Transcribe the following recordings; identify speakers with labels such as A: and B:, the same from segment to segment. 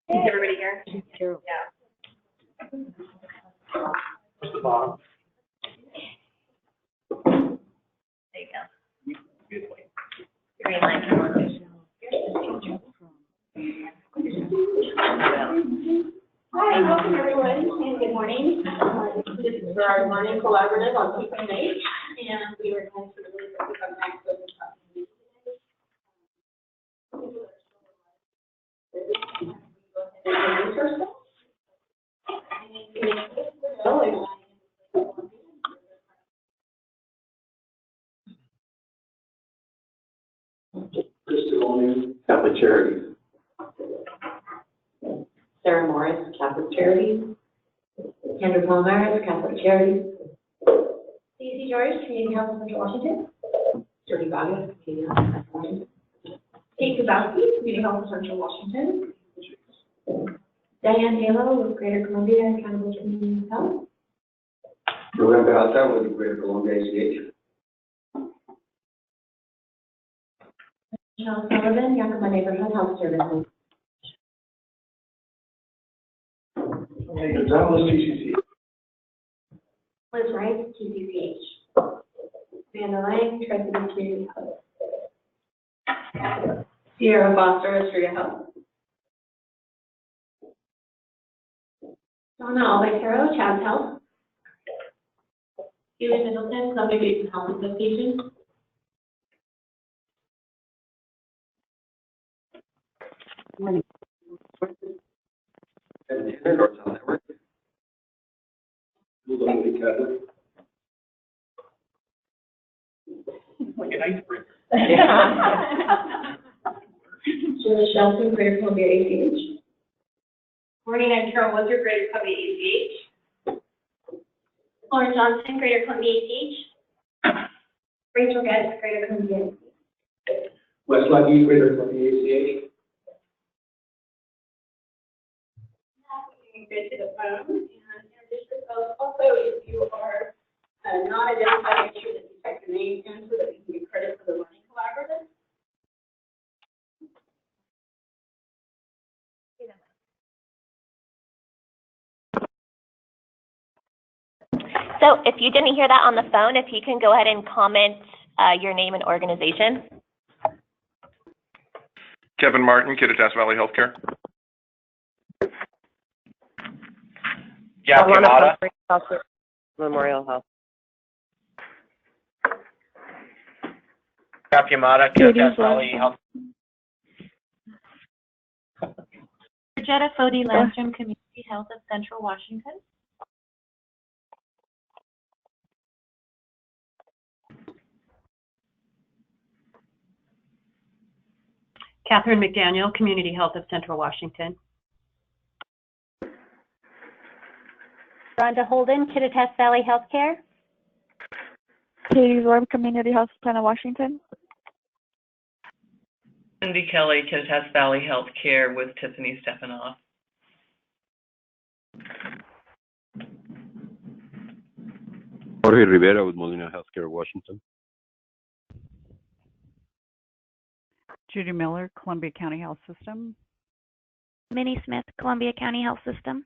A: Is everybody here?
B: Sure.
A: Yeah.
C: Where's the bottom?
A: There you go. Green line.
D: Hi, welcome everyone, and good morning. This is for our learning collaborative on GCACH, and we are going to really focus on access and
C: Catholic Charities.
D: Sarah Morris, Catholic Charities. Kendra Palmares, Catholic Charities. Stacey George, Community Health of Central Washington. Jody Vargas, Community Health of Central Washington. Kate Kazowski, Community Health of Central Washington. Diane Halo with Greater Columbia Accountable Community Health.
E: Ruben Peralta with the Greater Columbia GCACH.
D: Michelle Sullivan, Yakima Neighborhood Health Services.
C: Gonzalez, GCC.
D: Liz Rice, GCCH. Amanda Lang, Tri-City Community Health. Sierra Foster, Astoria Health. Donna Albatero, Chad's Health. Julie Middleton, Columbia Basin Health Association.
E: And North South Network.
C: Like an icebreaker.
D: Julie Shelton, Greater Columbia ACH.
A: Morning, I'm Carol Wooster, Greater Columbia ACH.
D: Lauren Johnson, Greater Columbia ACH. Rachel Getz, Greater Columbia ACH.
E: Wes Lucky, Greater Columbia ACH.
D: Go to the phone, and in addition, also, if you are not identified, make sure that you type your name in so that we can get credit for the learning collaborative.
B: So if you didn't hear that on the phone, if you can go ahead and comment your name and organization.
F: Kevin Martin, Kittitas Valley Healthcare.
G: Jack Yamada.
H: Memorial Health.
G: Jack Yamada, Kittitas Valley Health.
I: Jetta Fodi, Landstrom Community Health of Central Washington.
H: Catherine McDaniel, Community Health of Central Washington.
B: Rhonda Holden, Kittitas Valley Healthcare.
J: Katie Zorb, Community Health Plan of Washington.
K: Cindy Kelly, Kittitas Valley Healthcare with Tiffany Stefanoff.
L: Jorge Rivera with Molina Healthcare, Washington.
M: Judy Miller, Columbia County Health System.
B: Minnie Smith, Columbia County Health System.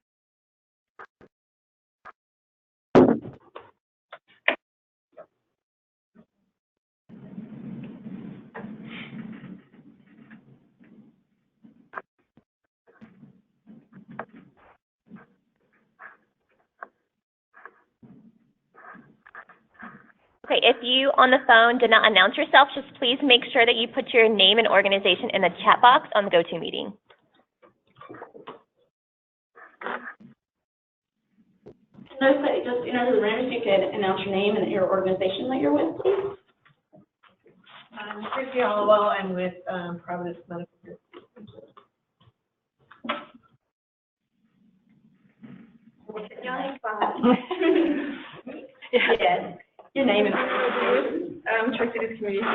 B: Okay, if you on the phone did not announce yourself, just please make sure that you put your name and organization in the chat box on the GoToMeeting.
D: Notice that just enter the room, if you could announce your name and your organization that you're with, please.
A: Christy Hollowell, I'm with Providence Medical Group.
D: Yes. Your name and Tri-Cities Community.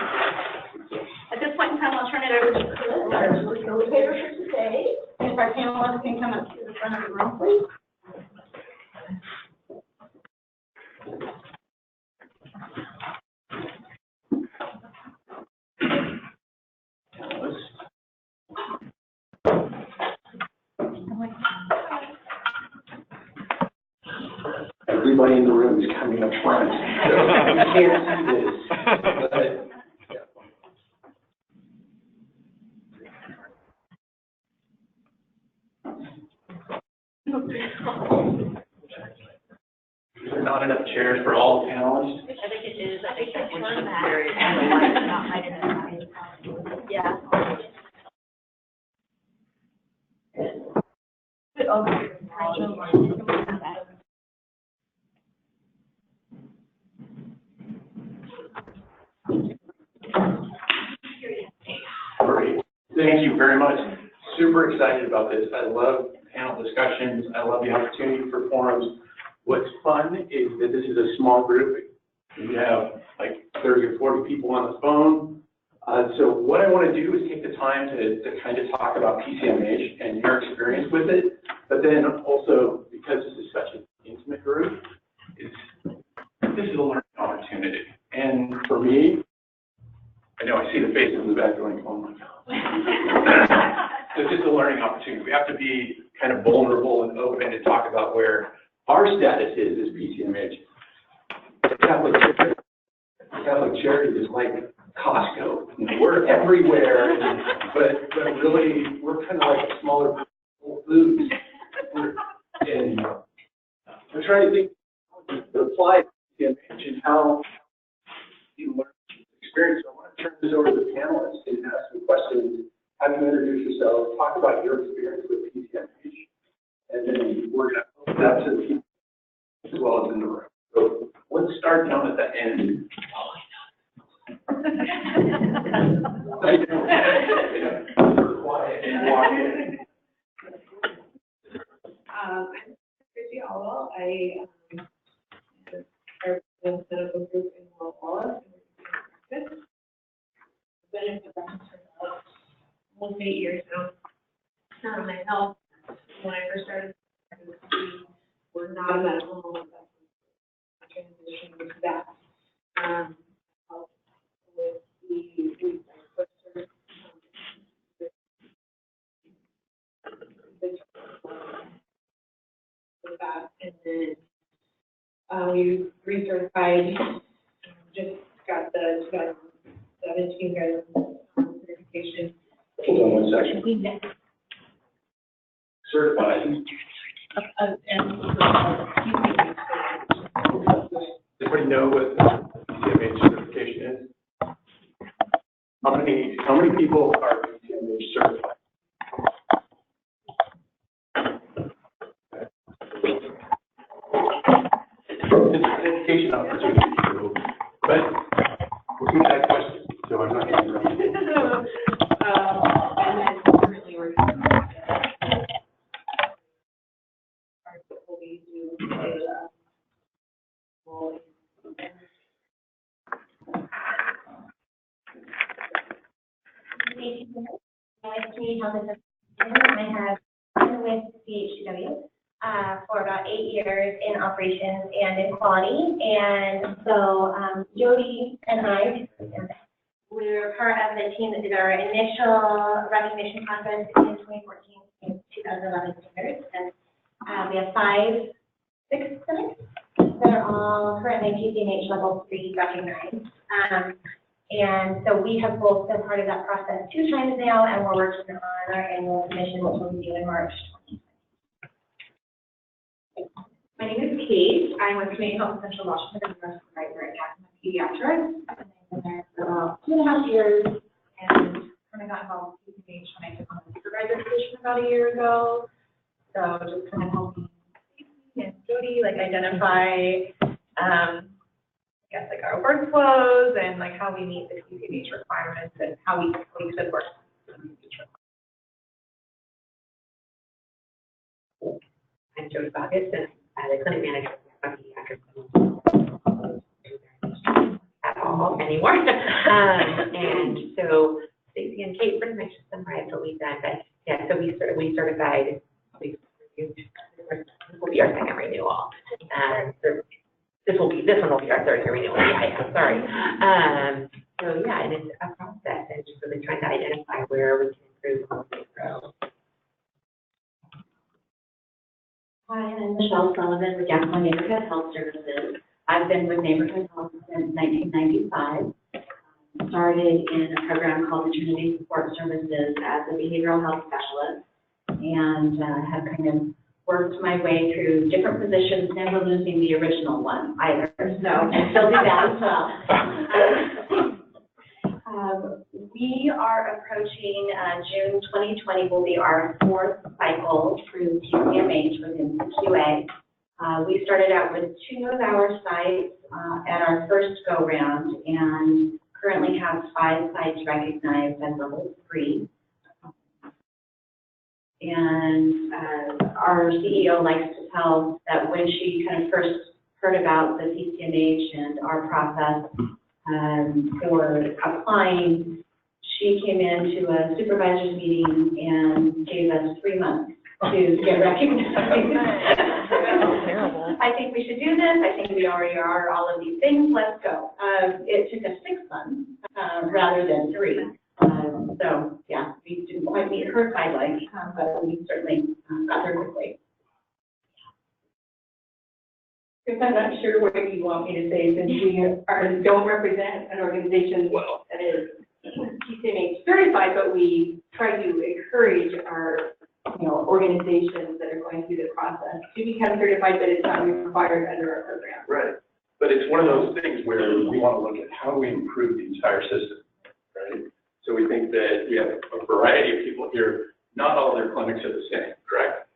D: At this point in time, I'll turn it over to Chris, our facilitator for today. And if our panelists can come up to the front of the room, please.
C: everybody in the room is coming up front. So you can't see this. But, There are not enough chairs for all the panelists.
A: I think it is. I think it's turn that. Yeah.
C: Great. Thank you very much. Super excited about this. I love panel discussions. I love the opportunity for forums. What's fun is that this is a small group. We have like 30 or 40 people on the phone. So what I want to do is take the time to kind of talk about PCMH and your experience with it, but then also, because this is such an intimate group, this is a learning opportunity. And for me, I know I see the faces in the back going, oh my God. This is a learning opportunity. We have to be kind of vulnerable and open and talk about where our status is as PCMH. Catholic Charity is like Costco. We're everywhere, but really we're kind of like a smaller Whole Foods. And I'm trying to think to apply PCMH and how you learn experience. So I want to turn this over to the panelists and ask some questions. Have you introduce yourselves, talk about your experience with PCMH, and then we're going to open up to the people as well as in the room. So let's start down at the end. Quiet and walk in.
D: I'm Chrissy Alwell. I started the medical group in Walla. I've been in the practice for almost 8 years now. Myself, when I first started, we were not a medical home. I transitioned into that. With the first started with that, and then we recertified. Just got the 2017 guidance certification.
C: Hold on one second. Certified. Everybody know what PCMH certification is? How many people are PCMH certified? It's an education opportunity, but we'll do that question, so I'm not going to interrupt you.
D: And then currently we're we do
B: Community Health Assistant. I have been with GCACH for about 8 years in operations and in quality. And so Jody and I, we're part of the team that did our initial recognition process in 2014 and 2011 standards. And we have 6 clinics that are all currently PCMH level 3 recognized. And so we have both been part of that process 2 times now, and we're working on our annual submission, which will be due in March.
A: My name is Kate. I'm with Community Health Central Washington as a nurse supervisor at Pediatrics. I've been there for about 2.5 years and kind of got involved with PCMH when I took on the supervisor position about a year ago. So just kind of helping and Jody identify like our workflows and how we meet the PCMH requirements and how we could work.
D: I'm Jody Boggess, and I'm the clinic manager at Pediatrics at all anymore. And so Stacey and Kate pretty much just summarized what we've done. But yeah, so we certified. This will be our 2nd renewal. This one will be our 3rd year renewal. Yeah, sorry. So yeah, and it's a process, and just really trying to identify where we can improve and grow.
B: Hi,
D: I'm Michelle Sullivan with Yakima Neighborhood Health Services. I've been with Neighborhood Health since 1995. Started in a program called Maternity Support Services as a behavioral health specialist, and have kind of worked my way through different positions, never losing the original one either. So I still do that as well. We are approaching June 2020 will be our fourth cycle through PCMH within CQA. We started out with 2 of our sites at our first go-round and currently have 5 sites recognized as level 3. And our CEO likes to tell that when she kind of first heard about the PCMH and our process for applying, she came into a supervisor's meeting and gave us 3 months to get recognized.
H: Terrible.
D: I think we should do this. I think we already are all of these things. Let's go. It took us 6 months rather than 3. So yeah, we didn't quite meet her guideline, but we certainly got there quickly.
N: Because I'm not sure what you want me to say, since we don't represent an organization that is GCACH certified, but we try to encourage our, organizations that are going through the process to become certified, but it's not required under our program.
C: Right. But it's one of those things where we want to look at how do we improve the entire system, right? So we think that we have a variety of people here. Not all their clinics are the same, correct?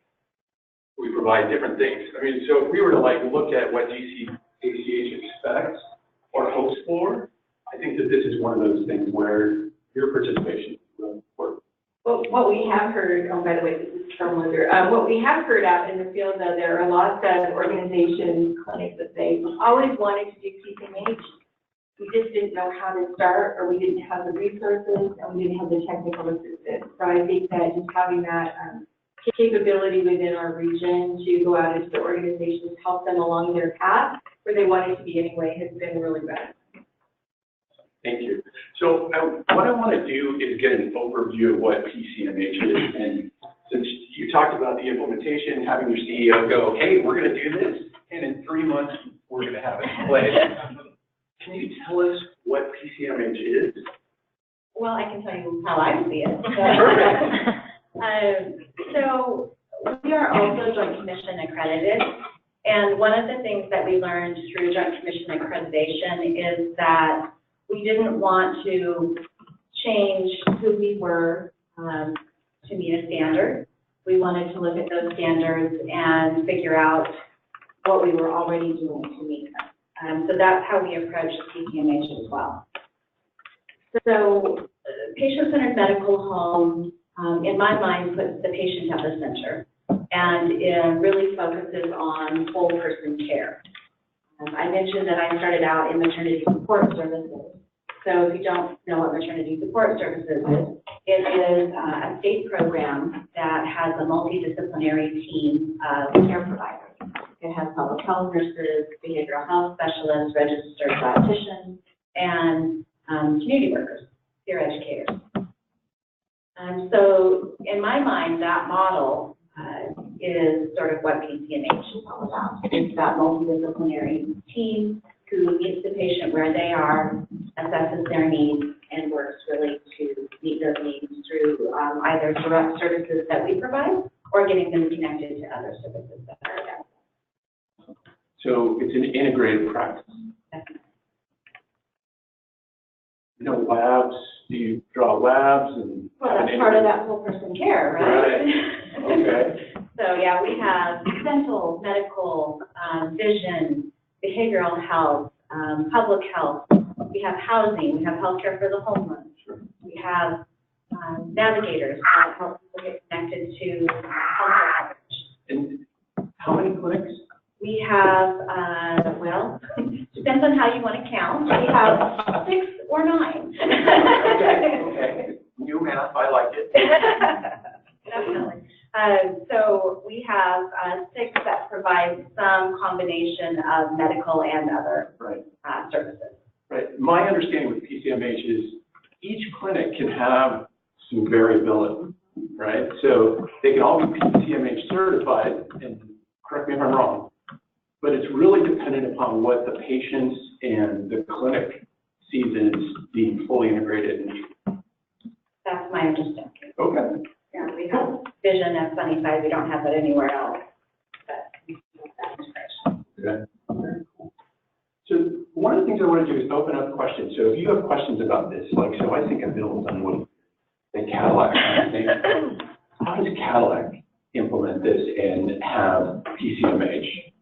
C: We provide different things. I mean, so if we were to look at what GCACH expects or hopes for, I think that this is one of those things where your participation is really important.
N: Well, what we have heard, by the way, this is from Luther, what we have heard out in the field, though, there are lots of organizations, clinics that say, we always wanted to do PCMH. We just didn't know how to start, or we didn't have the resources, and we didn't have the technical assistance. So I think that just having that capability within our region to go out into the organizations, help them along their path where they wanted to be anyway, has been really good.
C: Thank you. So what I want to do is get an overview of what PCMH is. And since you talked about the implementation, having your CEO go, hey, we're going to do this, and in 3 months, we're going to have it in place. Can you tell us what PCMH is?
D: Well, I can tell you how I see it.
C: Perfect.
D: So we are also Joint Commission accredited, and one of the things that we learned through Joint Commission accreditation is that we didn't want to change who we were to meet a standard. We wanted to look at those standards and figure out what we were already doing to meet them. So that's how we approach PCMH as well. So patient-centered medical home, in my mind, puts the patient at the center, and it really focuses on whole person care. I mentioned that I started out in maternity support services. So if you don't know what maternity support services is, it is a state program that has a multidisciplinary team of care providers. It has public health nurses, behavioral health specialists, registered dietitians, and community workers, peer educators. So in my mind, that model is sort of what PCMH is all about. It's that multidisciplinary team who meets the patient where they are, assesses their needs, and works really to meet those needs through either direct services that we provide or getting them connected to other services that are available.
C: So it's an integrated practice. Labs, do you draw labs? And
D: well, that's part of that whole person care, right?
C: Right. Okay.
D: So yeah, we have dental, medical, vision, behavioral health, public health. We have housing. We have healthcare for the homeless.
C: Sure.
D: We have navigators that help people get connected to healthcare coverage.
C: And how many clinics?
D: We have, well, depends on how you want to count. We have 6 or 9.
C: Okay. New math, I like it.
D: Definitely. So we have 6 that provide some combination of medical and other services.
C: Right. My understanding with PCMH is each clinic can have some variability, right? So they can all be PCMH certified, and correct me if I'm I'm wrong, but it's really dependent upon what the patients and the clinic sees as being fully integrated.
A: That's my understanding.
C: Okay.
A: Yeah, we have vision at Sunnyside, we don't have that anywhere else.
C: Okay. Very cool. So one of the things I want to do is open up questions. So if you have questions about this, like, so I think a bill done with the Cadillac kind of thing. How does Cadillac implement this and have PCMH?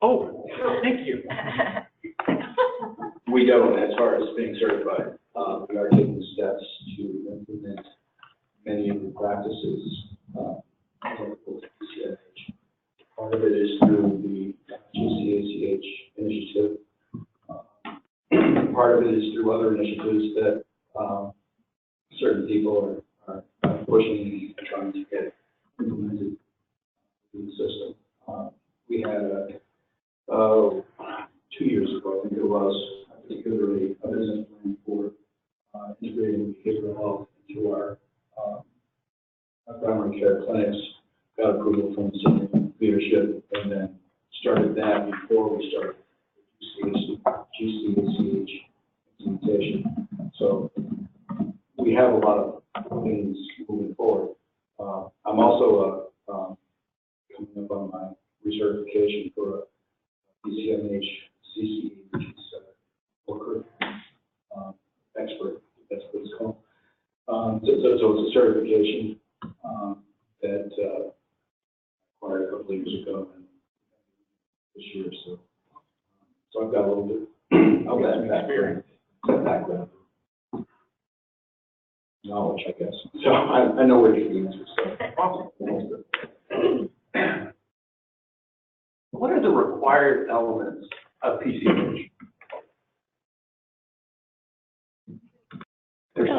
C: Oh, thank you.
E: We don't, as far as being certified. We are taking steps to implement many of the practices applicable to GCACH. Part of it is through the GCACH initiative. Part of it is through other initiatives that certain people are pushing and trying to get implemented in the system. We had 2 years ago, I think it was, particularly a business plan for integrating behavioral health into our primary care clinics. Got approval from the senior leadership, and then started that before we started GCACH implementation. So we have a lot of things moving forward. I'm also coming up on my recertification for a PCMH CCE, which is worker expert, that's what it's called. So it's a certification that acquired a couple of years ago and this year. So I've got a little bit of that background, knowledge, I guess. So I know where to get the answers. So.
C: What are the required elements of PCMH? There's 5.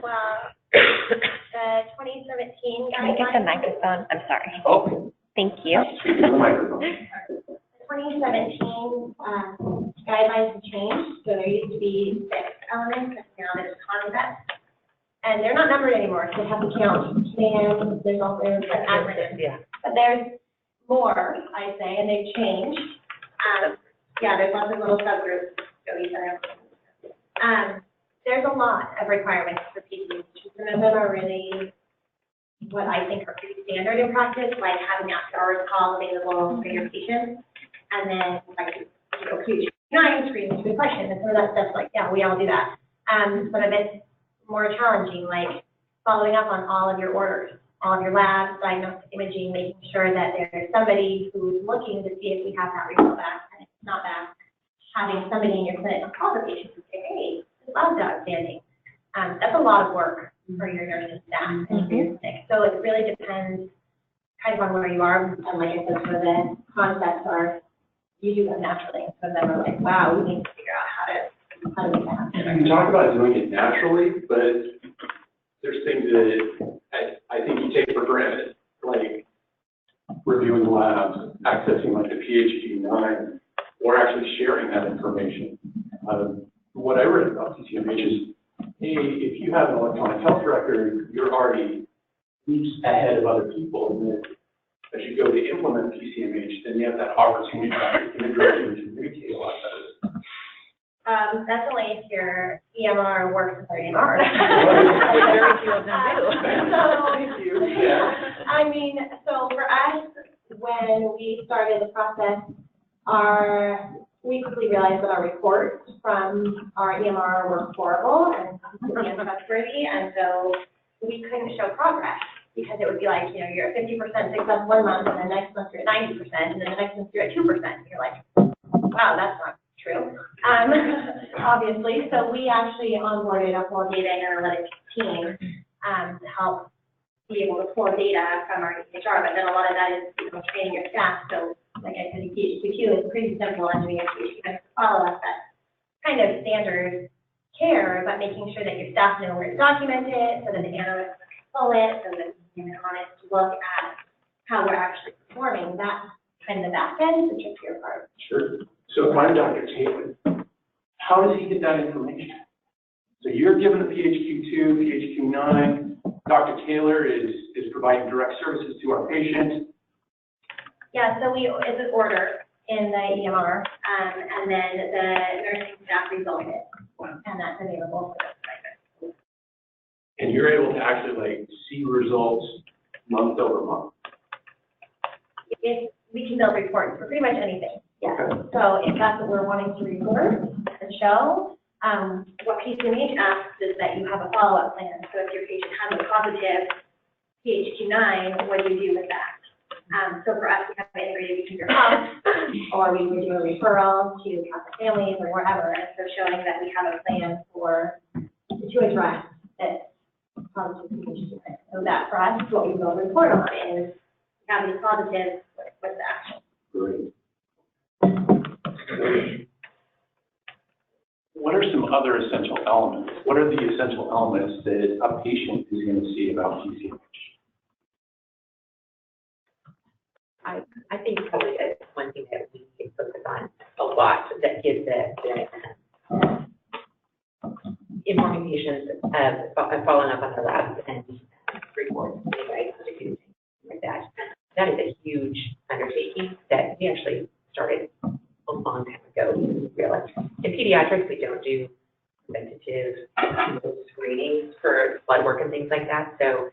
B: Well, the 2017
I: Can I get the
B: guidelines.
I: microphone? I'm sorry.
C: Okay.
I: Thank you.
C: Speak to the microphone.
B: The 2017 guidelines have changed, so there used to be 6 elements, and now there's concepts. And they're not numbered anymore, so you have to count. And there's also an acronym.
K: Yeah.
B: But there's more, I say, and they've changed. Yeah, there's lots of little subgroups. There's a lot of requirements for PCs. Some of them are really what I think are pretty standard in practice, like having after-hours call available for your patients, and then like, Q9 screening to depression, and some of that stuff, like, yeah, we all do that. Some of it's more challenging, like following up on all of your orders, all of your labs, diagnostic imaging, making sure that there's somebody who's looking to see if we have that result back, and if it's not back, having somebody in your clinic call the patient and say, hey, this lab's outstanding. That's a lot of work for your nursing staff and for your clinic. So it really depends kind of on where you are. And like I said, some of the concepts are, you do them naturally. Some of them are like, wow, we need to figure out how to make that happen.
C: You talk about doing it naturally, but there's things that I think you take for granted, like reviewing labs, accessing like the PHQ-9, or actually sharing that information. What I read about PCMH is, hey, if you have an electronic health record, you're already leaps ahead of other people. And then as you go to implement PCMH, then you have that opportunity to integrate and communicate a lot better.
B: That's only if your EMR works with our EMR.
K: Very few of them do.
C: Thank you. Yeah.
B: I mean, so for us, when we started the process, we quickly realized that our reports from our EMR were horrible and completely untrustworthy, and so we couldn't show progress because it would be like, you're at 50% success 1 month, and the next month you're at 90%, and then the next month you're at 2%. And you're like, wow, that's not true, obviously. So we actually onboarded a whole data analytics team to help be able to pull data from our EHR, but then a lot of that is training your staff. So like I said, PHQ is pretty simple, and doing a PHQ follow-up that's kind of standard care, but making sure that your staff know where to document it, so that the analysts can pull it, so that we can honest look at how we're actually performing. That's kind of the back end, the trickier part.
C: Sure. So if I'm Dr. Taylor, how does he get that information? So you're given a PHQ-2, PHQ-9, Dr. Taylor is providing direct services to our patients.
B: Yeah, so it's an order in the EMR, and then the nursing staff resolve it, and that's available for the provider.
C: And you're able to actually like see results month over month.
B: If we can build reports for pretty much anything, yeah. So if that's what we're wanting to report and show, what PCMH asks is that you have a follow-up plan. So if your patient has a positive PHQ-9, what do you do with that? So for us, we have integrated between your health, or we would do a referral to Catholic families or wherever, and so showing that we have a plan to address this positive PHQ-9. So that for us, what we will report on is we have these positives, what's the action?
C: Great. What are some other essential elements? What are the essential elements that a patient is going to see about GCACH?
D: I think probably that's one thing that we can focus on a lot that gives the informing patients following up on their labs and reports, right, like that. That is a huge undertaking that we actually started a long time ago. We realized in pediatrics we don't do preventative screenings for blood work and things like that. So,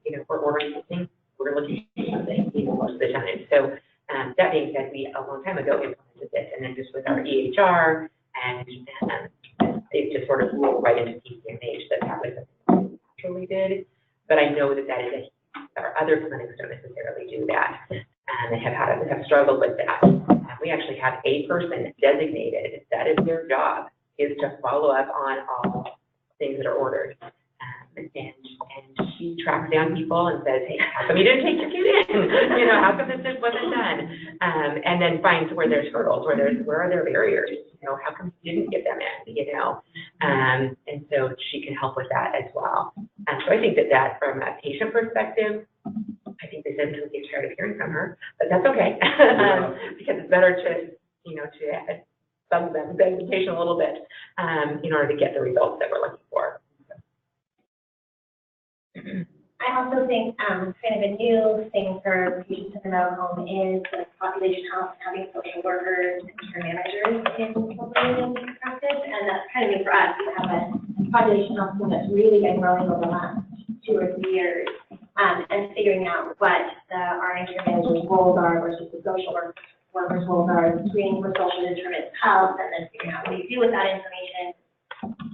D: if we're ordering something, we're looking at something most of the time. So that being said, we a long time ago implemented this, and then just with our EHR, and it just sort of rolled right into PCMH that was something we naturally did. But I know that our other clinics don't necessarily do that, and have struggled with that. We actually have a person designated that is their job is to follow up on all things that are ordered. And she tracks down people and says, hey, how come you didn't take your kid in? How come this wasn't done? And then finds where there's hurdles, where are there barriers? How come you didn't get them in? And so she can help with that as well. So I think that from a patient perspective, I think they said until they get tired of hearing from her, but that's okay. Because it's better to bug them, beg the patient a little bit in order to get the results that we're looking for.
B: I also think kind of a new thing for patients in the medical home is the population health, having social workers and care managers in practice, and that's kind of new for us. We have a population health team that's really been growing over the last 2 or 3 years, and figuring out what the RN care managers' roles are versus the social workers' roles are, screening for social determinants of health, and then figuring out what you do with that information.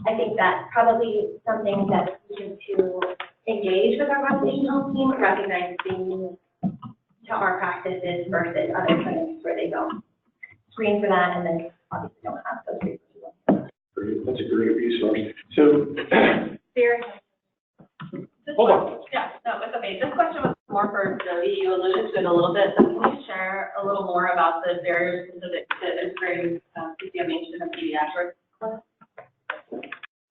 B: I think that's probably something that we need to engage with our population health team, recognize the to our practices versus other clinics where they don't screen for that and then obviously don't have those resources.
C: Great. That's a great resource. So,
A: Sarah.
C: Hold on.
A: Yeah, no, it's okay. This question was more for Jody. You alluded to it a little bit, but can you share a little more about the barriers specific to integrating PCMH in a pediatric clinic?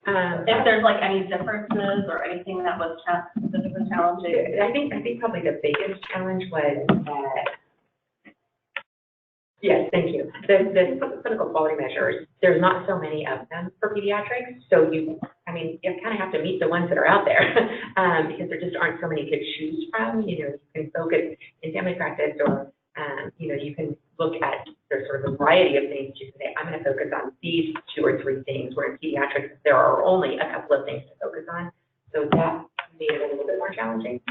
A: If there's like any differences or anything that was specifically challenging?
D: I think probably the biggest challenge was yes, thank you. The clinical quality measures, there's not so many of them for pediatrics, so you kind of have to meet the ones that are out there because there just aren't so many to choose from. You can focus in family practice or, you can look at, there's sort of a variety of things. You can say, I'm going to focus on these 2 or 3 things, where in pediatrics, there are only a couple of things to focus on. So that made it a little bit more challenging.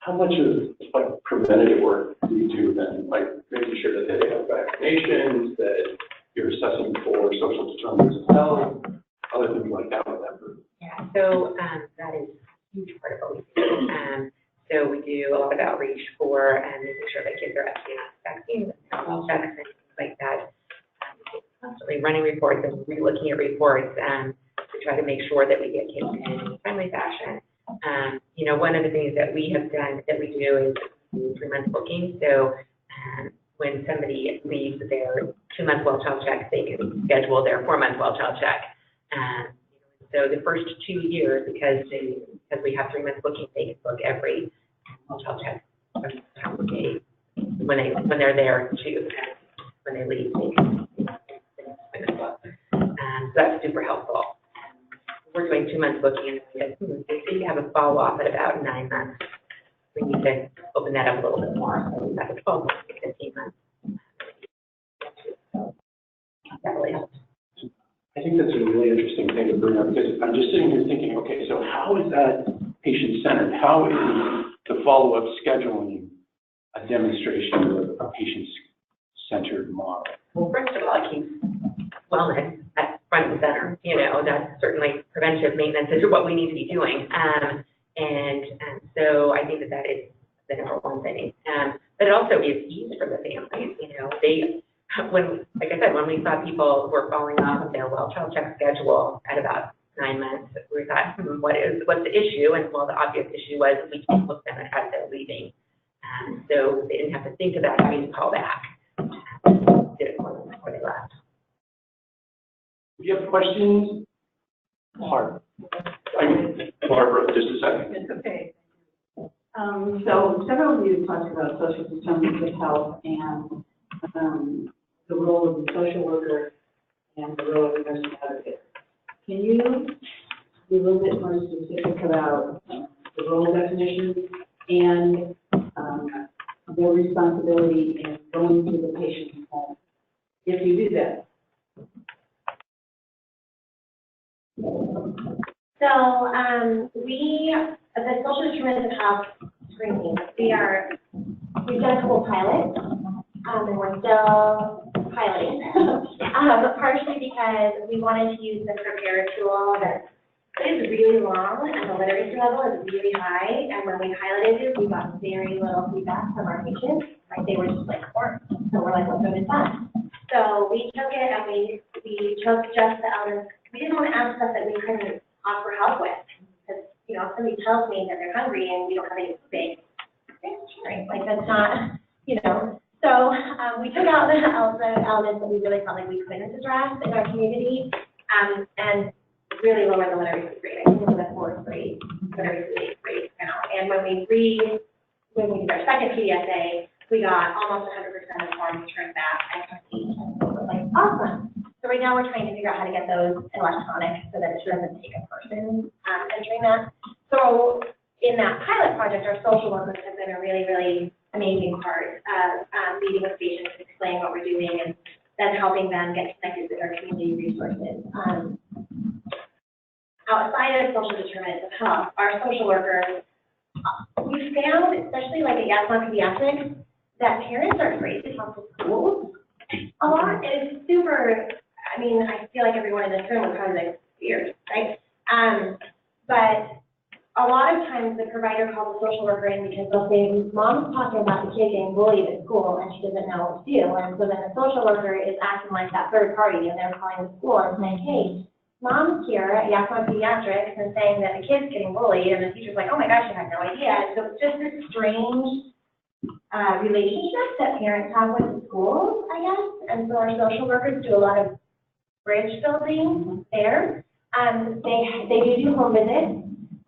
C: how much of preventative work do you do then, making sure that they have vaccinations, that you're assessing for social determinants of health, other things like that with that group?
D: Yeah, so that is a huge part of what we do. So we do a lot of outreach for making sure that kids are actually on vaccines, health checks, and things like that. Constantly running reports and re-looking at reports to try to make sure that we get kids in a timely fashion. One of the things that we have done, that we do, is 3-month booking. So when somebody leaves their 2-month well child check, they can schedule their 4-month well child check. So the first 2 years, because we have 3-month booking, they can book every well child check when they're there too. When they leave, they can. So that's super helpful. we're doing 2 months booking, and we said, if you have a fall off at about 9 months, we need to open that up a little bit more. So we've got the 12 months to 15 months. So that really helps.
C: I think that's a really interesting thing to bring up, because I'm just sitting here thinking, okay, so how is that patient-centered? How is the follow-up scheduling a demonstration of a patient-centered model?
D: Well, first of all, it keeps wellness at front and center. You know, that's certainly preventive maintenance is what we need to be doing. And so I think that is the number one thing. But it also is ease for the families. You know, like I said, when we saw people were falling off of their child check schedule at about 9 months, we thought, what's the issue? And well, the obvious issue was we can't look them as they're leaving. So they didn't have to think about having to call back. Did it for them before they left.
C: If you have questions, Barbara, just a second.
O: It's okay. So several of you talked about social determinants of health and the role of the social worker and the role of the nursing advocate. Can you be a little bit more specific about the role definitions and their responsibility in going to the patient's home, if you do that?
B: So the social determinants of health screening, we've done a couple pilots, and we're still piloting. Partially because we wanted to use the prepare tool that is really long and the literacy level is really high. And when we piloted it, we got very little feedback from our patients. Like they were just like, "Or." So we're like, "Let's go to that." So we took it and we took just the elements. We didn't want to ask stuff that we couldn't offer help with. Because, you know, if somebody tells me that they're hungry and we don't have any food, like that's not, you know. So we took out the elements that we really felt like we couldn't address in our community, and really lowered the literacy rate. I think it was a 4th grade literacy rate now. And when we did our second PDSA, we got almost 100% of forms turned back at complete. And so it was like, awesome. So right now we're trying to figure out how to get those electronic so that it doesn't take a person entering that. So in that pilot project, our social workers have been a really, really amazing part of meeting with patients, explaining what we're doing, and then helping them get connected with our community resources. Outside of social determinants of health, our social workers, we found, especially like at Yakima Pediatrics, that parents are afraid to talk to schools a lot. It's super, I mean, I feel like everyone in this room would probably like weird, right? But a lot of times the provider calls the social worker in because they'll say, "Mom's talking about the kid getting bullied at school and she doesn't know what to do." And so then the social worker is acting like that third party and they're calling the school and saying, "Hey, Mom's here at Yakima Pediatrics and saying that the kid's getting bullied," and the teacher's like, "Oh my gosh, I had no idea." And so it's just this strange relationship that parents have with the schools, I guess. And so our social workers do a lot of bridge building there. They do home visits.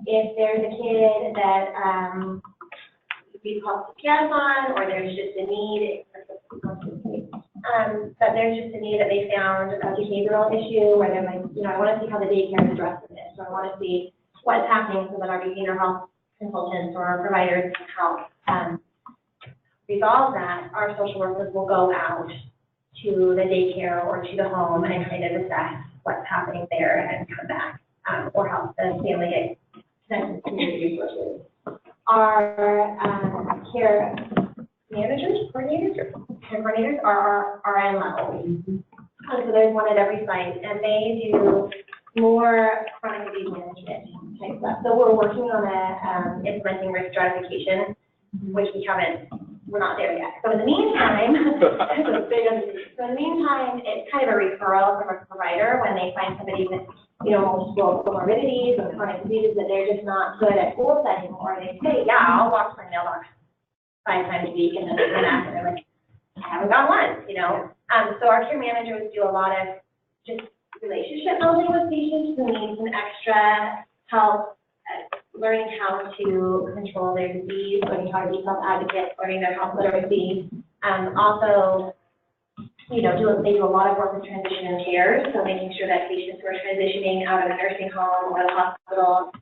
B: If there's a kid that we call CPS on, or there's just a need, but there's just a need that they found a behavioral issue where they're like, you know, I want to see how the daycare is addressing this, or I want to see what's happening so that our behavioral health consultants or our providers can help resolve that. Our social workers will go out to the daycare or to the home and kind of assess what's happening there and come back, or help the family get connected to community resources. Our care coordinators are our RN level. So there's one at every site, and they do more chronic disease management type stuff. So we're working on implementing risk stratification, which we're not there yet. So in the meantime, it's kind of a referral from a provider when they find somebody with, you know, multiple comorbidities or chronic diseases that they're just not good at school setting, or they say, "Yeah, I'll walk my mailbox 5 times a week," and then they come back and they're like, "I haven't gone once," you know. So our care managers do a lot of just relationship building with patients who need some extra help, learning how to control their disease, learning how to be self-advocates, learning their health literacy. Also, they do a lot of work with transition and care, so making sure that patients who are transitioning out of a nursing home or the hospital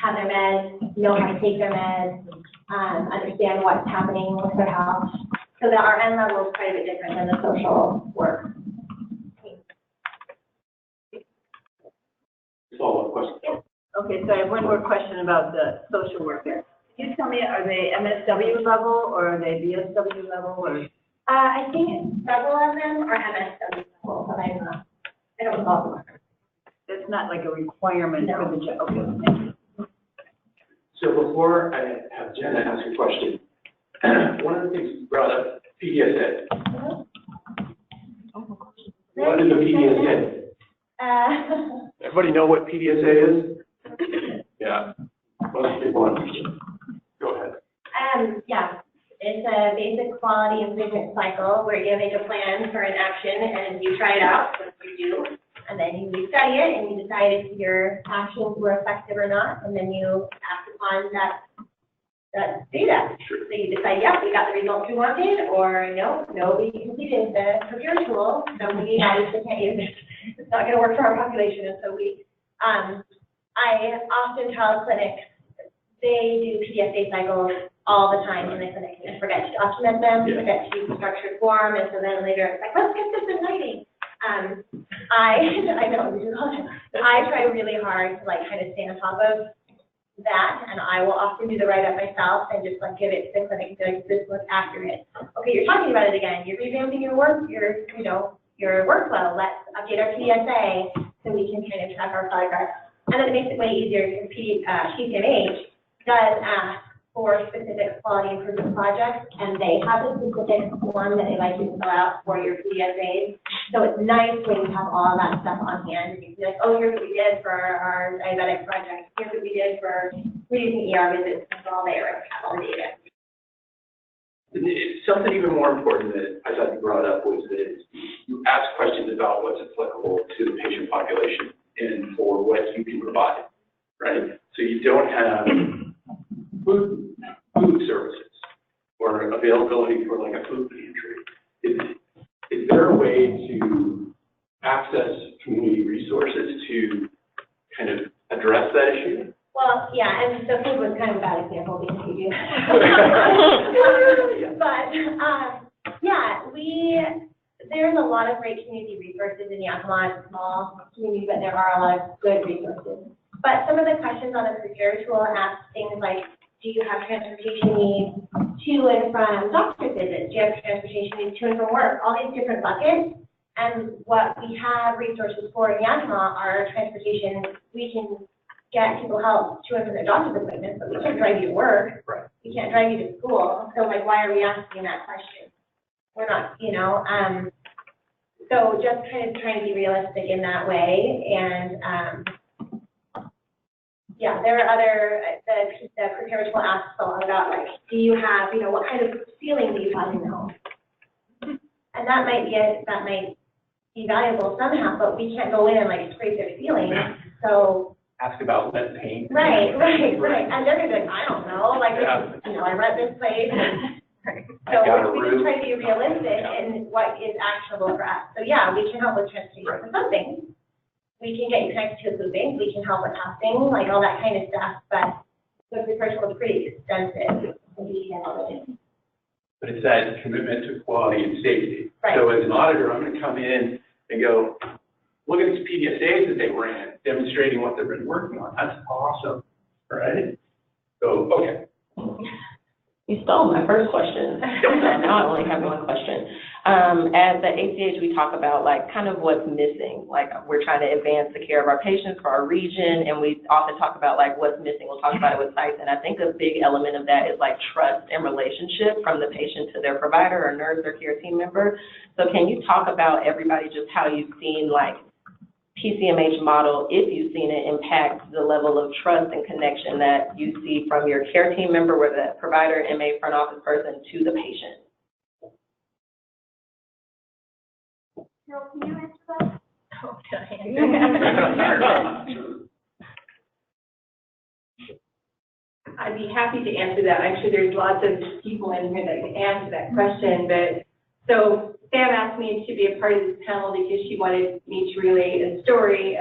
B: have their meds, know how to take their meds, understand what's happening with their health. So that our end level is quite a bit different than the social work.
C: Follow-up question.
O: Okay, so I have one more question about the social worker. Can you tell me, are they MSW level or are they BSW level or?
B: I think several of them are MSW level, but I don't know.
O: It's not like a requirement for the job. Okay.
C: So before I have Jenna ask a question, one of the things you brought up, PDSA. What is the PDSA? Everybody know what PDSA is? Yeah. Most people understand. Go ahead.
B: Yeah. It's a basic quality improvement cycle where you make a plan for an action and you try it out, what you do, and then you study it and you decide if your actions were effective or not, and then you act upon that data. So you decide, yeah, we got the results we wanted, or no, we completed the procure tool, so we obviously can't use it. It's not going to work for our population, and so I often tell clinics, they do PDSA cycles all the time in the clinic and forget to document them, forget to use the structured form, and so then later it's like, let's get this in writing. I know, we do all the time. I try really hard to kind of stay on top of that, and I will often do the write-up myself and just give it to the clinic and be like, this looks accurate. Okay, you're talking about it again. You're revamping your workflow. Let's update our PDSA so we can kind of track our progress. And then it makes it way easier because GCACH does ask for specific quality improvement projects, and they have a specific form that they like you to fill out for your PDSAs. So it's nice when you have all that stuff on hand, and you can be like, oh, here's what we did for our diabetic project, here's what we did for reducing ER visits, it's all there, and have all the data.
C: Something even more important that I thought you brought up was that you ask questions about what's applicable to the patient population and for what you can provide, right? So you don't have food services or availability for a food pantry. Is there a way to access community resources to kind of address that issue?
B: Well, yeah, and the food was kind of a bad example because you do. But, there's a lot of great community resources in Yakima. It's a small community, but there are a lot of good resources. But some of the questions on the procure tool ask things like, do you have transportation needs to and from doctor's visits? Do you have transportation needs to and from work? All these different buckets. And what we have resources for in Yakima are transportation. We can get people help to and from their doctor's appointments, but we can't drive you to work.
C: Right.
B: We can't drive you to school. So why are we asking that question? We're not, so just kind of trying to be realistic in that way. And there are other, the procure tool asks a lot about do you have, what kind of feeling do you have in the home? And that might be valuable somehow, but we can't go in and scrape their feelings. So
C: ask about lead paint.
B: Right. And they're gonna be like, I don't know, I read this place. So we just try to be realistic in what is actionable for us. So we can help with transportation for some things. We can get you connected to a food bank. We can help with housing, all that kind of stuff. But the procure tool is pretty extensive.
C: But it's that commitment to quality and safety.
B: Right.
C: So as an auditor, I'm going to come in and go, look at these PDSAs that they ran, demonstrating what they've been working on. That's awesome, right? So, okay.
D: You stole my first question. Now I only have one question. At the ACH, we talk about kind of what's missing. We're trying to advance the care of our patients for our region, and we often talk about what's missing. We'll talk about it with sites, and I think a big element of that is trust and relationship from the patient to their provider or nurse or care team member. So can you talk about everybody just how you've seen PCMH model, if you've seen it impact the level of trust and connection that you see from your care team member, where the provider, MA, front office person, to the patient?
B: Carol, can you answer that?
N: I'd be happy to answer that. Actually, there's lots of people in here that can answer that question, but so Sam asked me to be a part of this panel because she wanted me to relate a story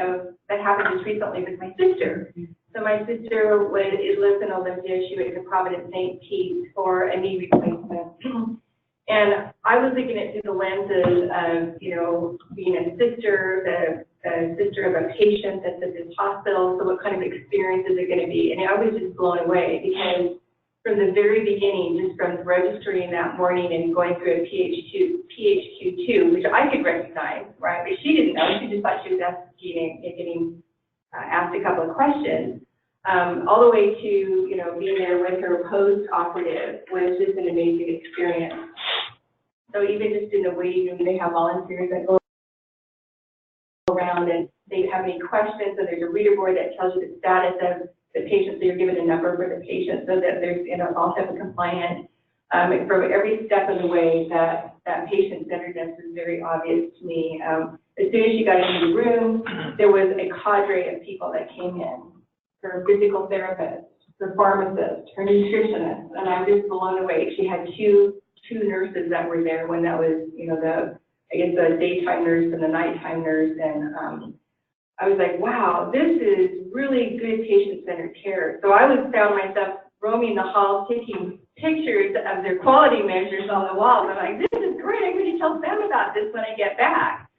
N: that happened just recently with my sister. So my sister lives in Olympia. She went to Providence St. Pete for a knee replacement. And I was looking at through the lenses of, you know, being a sister, the sister of a patient that's at this hospital, so what kind of experience is it going to be? And I was just blown away because from the very beginning, just from registering that morning and going through a PHQ2, which I could recognize, right? But she didn't know. She just thought she was getting asked a couple of questions. All the way to, you know, being there with her post-operative was just an amazing experience. So even just in the waiting room, they have volunteers that go around and they have any questions, so there's a reader board that tells you the status of the patient, so you're given a number for the patient so that there's, you know, all type of compliance. And from every step of the way, that patient-centeredness is very obvious to me. As soon as she got into the room, there was a cadre of people that came in. Her physical therapist, her pharmacist, her nutritionist, and I was blown away. She had two nurses that were there when that was, you know, the daytime nurse and the nighttime nurse, and I was like, wow, this is really good patient-centered care. So I found myself roaming the halls, taking pictures of their quality measures on the walls. I'm like, this is great. I'm going to tell Sam about this when I get back.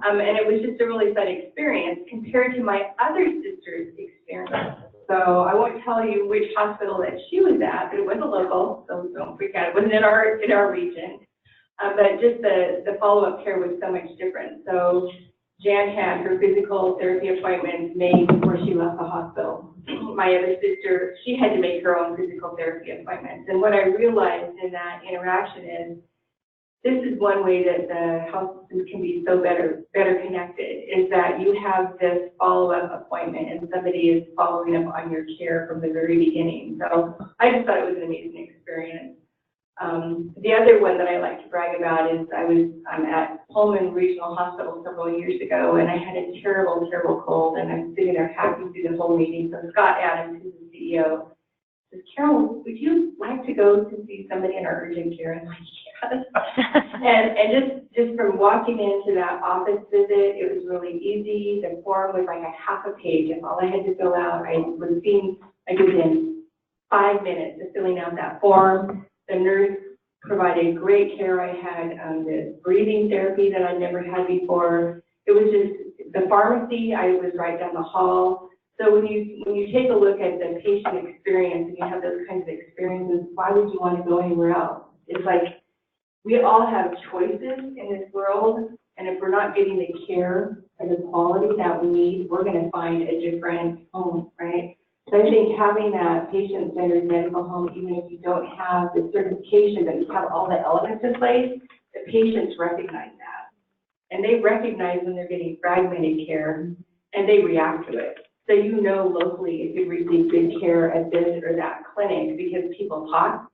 N: And it was just a really fun experience compared to my other sister's experience. So I won't tell you which hospital that she was at, but it was a local, so don't freak out. It wasn't in our region. But just the follow-up care was so much different. So Jan had her physical therapy appointments made before she left the hospital. My other sister, she had to make her own physical therapy appointments. And what I realized in that interaction is, this is one way that the health systems can be so better connected, is that you have this follow-up appointment and somebody is following up on your care from the very beginning. So I just thought it was an amazing experience. The other one that I like to brag about is I'm at Pullman Regional Hospital several years ago, and I had a terrible, terrible cold, and I'm sitting there hacking through the whole meeting. So Scott Adams, who's the CEO, says, Carol, would you like to go to see somebody in our urgent care? And I'm like, yes. and just from walking into that office visit, it was really easy. The form was like a half a page, and all I had to fill out, I was seen like within 5 minutes of filling out that form. The nurse provided great care. I had this breathing therapy that I never had before. It was just the pharmacy. I was right down the hall. So when you take a look at the patient experience and you have those kinds of experiences, why would you want to go anywhere else? It's like we all have choices in this world, and if we're not getting the care and the quality that we need, we're going to find a different home, right? So I think having that patient-centered medical home, even if you don't have the certification, but you have all the elements in place, the patients recognize that. And they recognize when they're getting fragmented care, and they react to it. So you know locally if you receive good care at this or that clinic, because people talk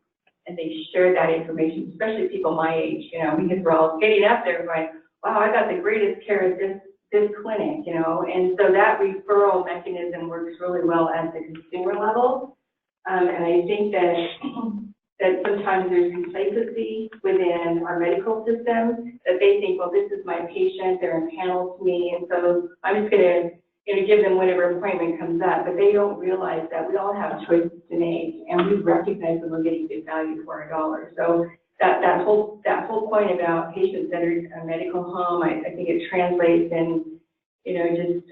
N: and they share that information, especially people my age, you know, because we're all getting up there going, wow, I got the greatest care at this clinic, you know, and so that referral mechanism works really well at the consumer level. And I think that sometimes there's complacency within our medical system, that they think, well, this is my patient, they're impaneled to me, and so I'm just going to give them whatever appointment comes up, but they don't realize that we all have choices to make, and we recognize when we're getting good value for our dollar. So that whole point about patient-centered medical home, I think it translates in, you know, just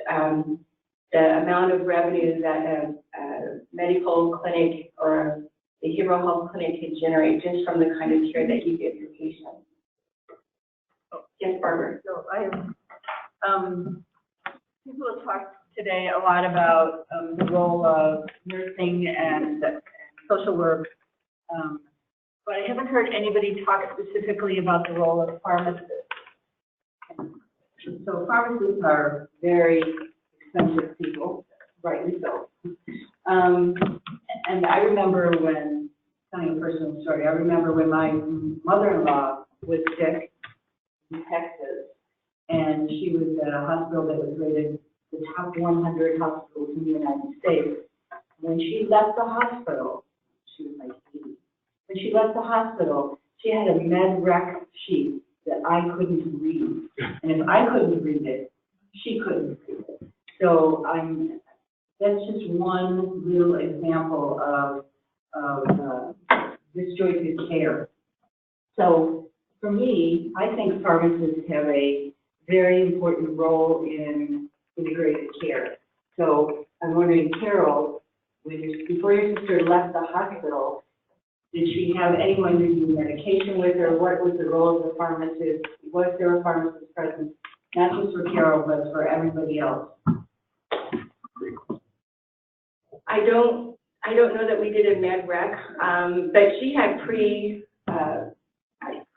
N: the amount of revenue that a medical clinic or a behavioral health clinic can generate just from the kind of care that you give your patients. Yes, Barbara.
O: So people have talked today a lot about the role of nursing and social work, but I haven't heard anybody talk specifically about the role of pharmacists. So pharmacists are very expensive people, rightly so. And I remember telling a personal story, I remember when my mother-in-law was sick in Texas, and she was at a hospital that was rated the top 100 hospitals in the United States. When she left the hospital, she was like 80. When she left the hospital, she had a med rec sheet that I couldn't read. And if I couldn't read it, she couldn't read it. So that's just one little example of disjointed care. So for me, I think pharmacists have a very important role in integrated care. So I'm wondering, Carol, before your sister left the hospital, did she have anyone review medication with her? What was the role of the pharmacist? Was there a pharmacist present? Not just for Carol, but for everybody else.
N: I don't know that we did a med rec, but she had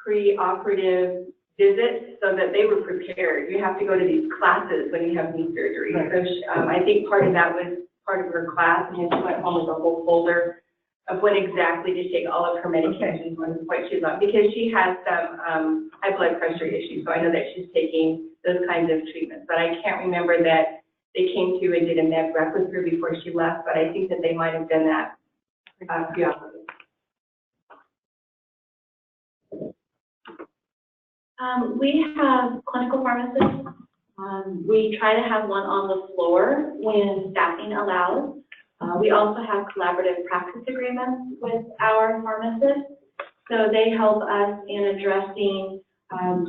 N: pre-operative visits so that they were prepared. You have to go to these classes when you have knee surgery.
O: Right.
N: So I think part of that was part of her class, and then she went home with a whole folder of when exactly to take all of her medications, what she's on, because she has some high blood pressure issues. So I know that she's taking those kinds of treatments, but I can't remember that they came to and did a med rec with her before she left, but I think that they might have done that pre-operative.
I: We have clinical pharmacists. We try to have one on the floor when staffing allows. We also have collaborative practice agreements with our pharmacists. So they help us in addressing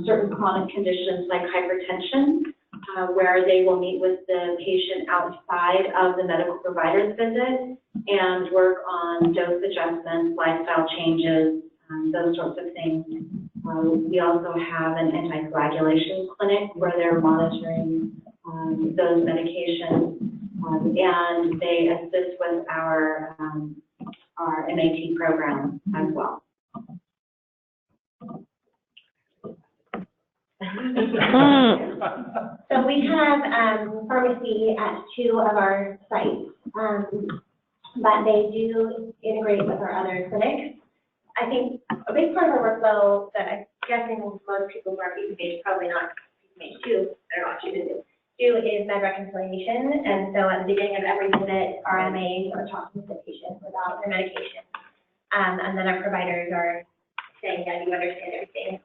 I: certain chronic conditions like hypertension, where they will meet with the patient outside of the medical provider's visit and work on dose adjustments, lifestyle changes, those sorts of things. We also have an anticoagulation clinic where they're monitoring those medications, and they assist with our MAT program as well.
B: So we have pharmacy at 2 of our sites, but they do integrate with our other clinics. I think a big part of our workflow that I'm guessing most people who are PCMH, probably not PCMH 2, I don't know what you do is med reconciliation. And so at the beginning of every visit, our MAs are talking to the patient about their medication. And then our providers are saying, yeah, you understand everything.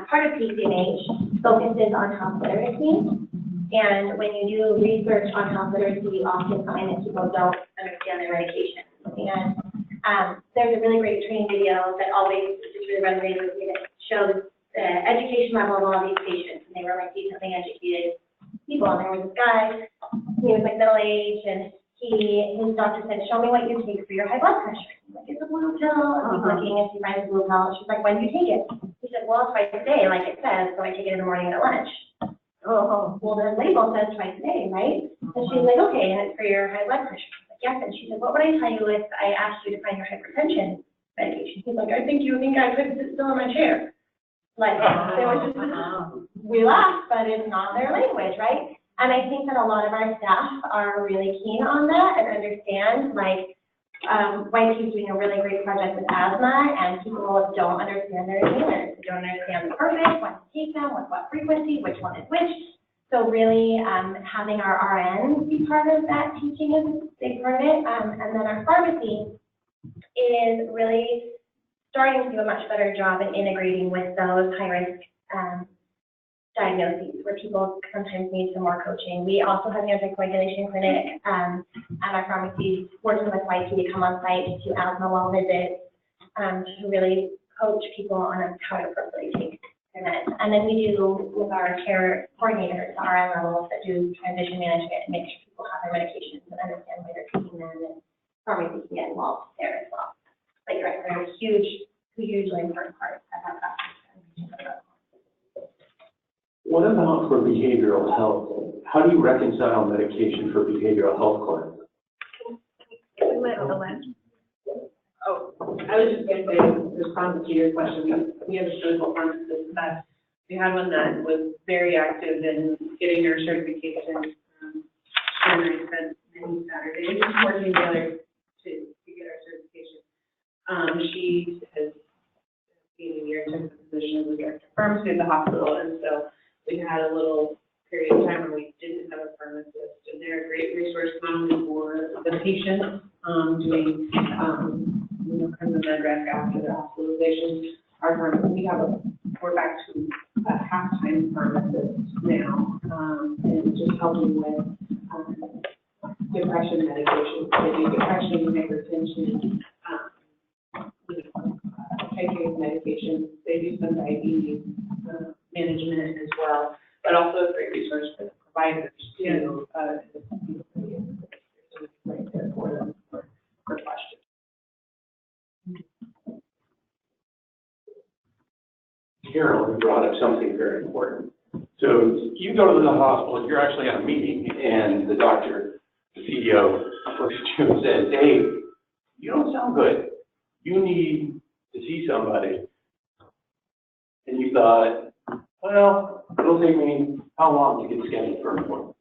B: Part of PCMH focuses on health literacy. And when you do research on health literacy, you often find that people don't understand their medication. And there's a really great training video that always just really resonated with me that shows the education level of all these patients. And they were like decently educated people. And there was this guy, he was like middle aged, and his doctor said, show me what you take for your high blood pressure. He's like, it's a blue pill. And he's looking, and she finds a blue pill. She's like, when do you take it? He said, well, twice a day, like it says, so I take it in the morning and at lunch. Oh, well, the label says twice a day, right? And she's like, okay, and it's for your high blood pressure. Yes, and she said, what would I tell you if I asked you to find your hypertension medication? He's like, I think you think I could sit still in my chair. Like, there was just, we laugh, but it's not their language, right? And I think that a lot of our staff are really keen on that and understand, like, YP's doing a really great project with asthma, and people don't understand their inhalers. They don't understand the purpose, when to take them, with what frequency, which one is which. So really having our RNs be part of that teaching is a big part of it. And then our pharmacy is really starting to do a much better job in integrating with those high-risk diagnoses where people sometimes need some more coaching. We also have an anticoagulation clinic at our pharmacy working with YP to come on site to do asthma well visits to really coach people on how to appropriately take their meds. And then we do with our care coordinators, RN levels that do transition management and make sure people have their medications and understand why they're taking them, and pharmacy can get involved there as well. Like they're a hugely important part of our practice.
C: What about for behavioral health? How do you reconcile medication for behavioral health clients?
O: Oh, I was just going to say, responding to your question, we have a clinical pharmacist that we had one that was very active in getting her certification. And I spent many Saturdays working together to get our certification. She has been a year into the position as a director of pharmacy at the hospital, and so we had a little period of time where we didn't have a pharmacist, and they're a great resource not only for the patient doing kind of med rec after the hospitalization. We have a we're back to a half-time pharmacist now, and just helping with, depression medication. They do depression, hypertension, taking medication. They do some diabetes management as well, but also a great resource for the providers too. Right there for them for questions.
C: Carol brought up something very important. So you go to the hospital, you're actually at a meeting, and the doctor, the CEO, looks at you and says, hey, you don't sound good. You need to see somebody. And you thought, well, it'll take me how long to get scheduled for an appointment?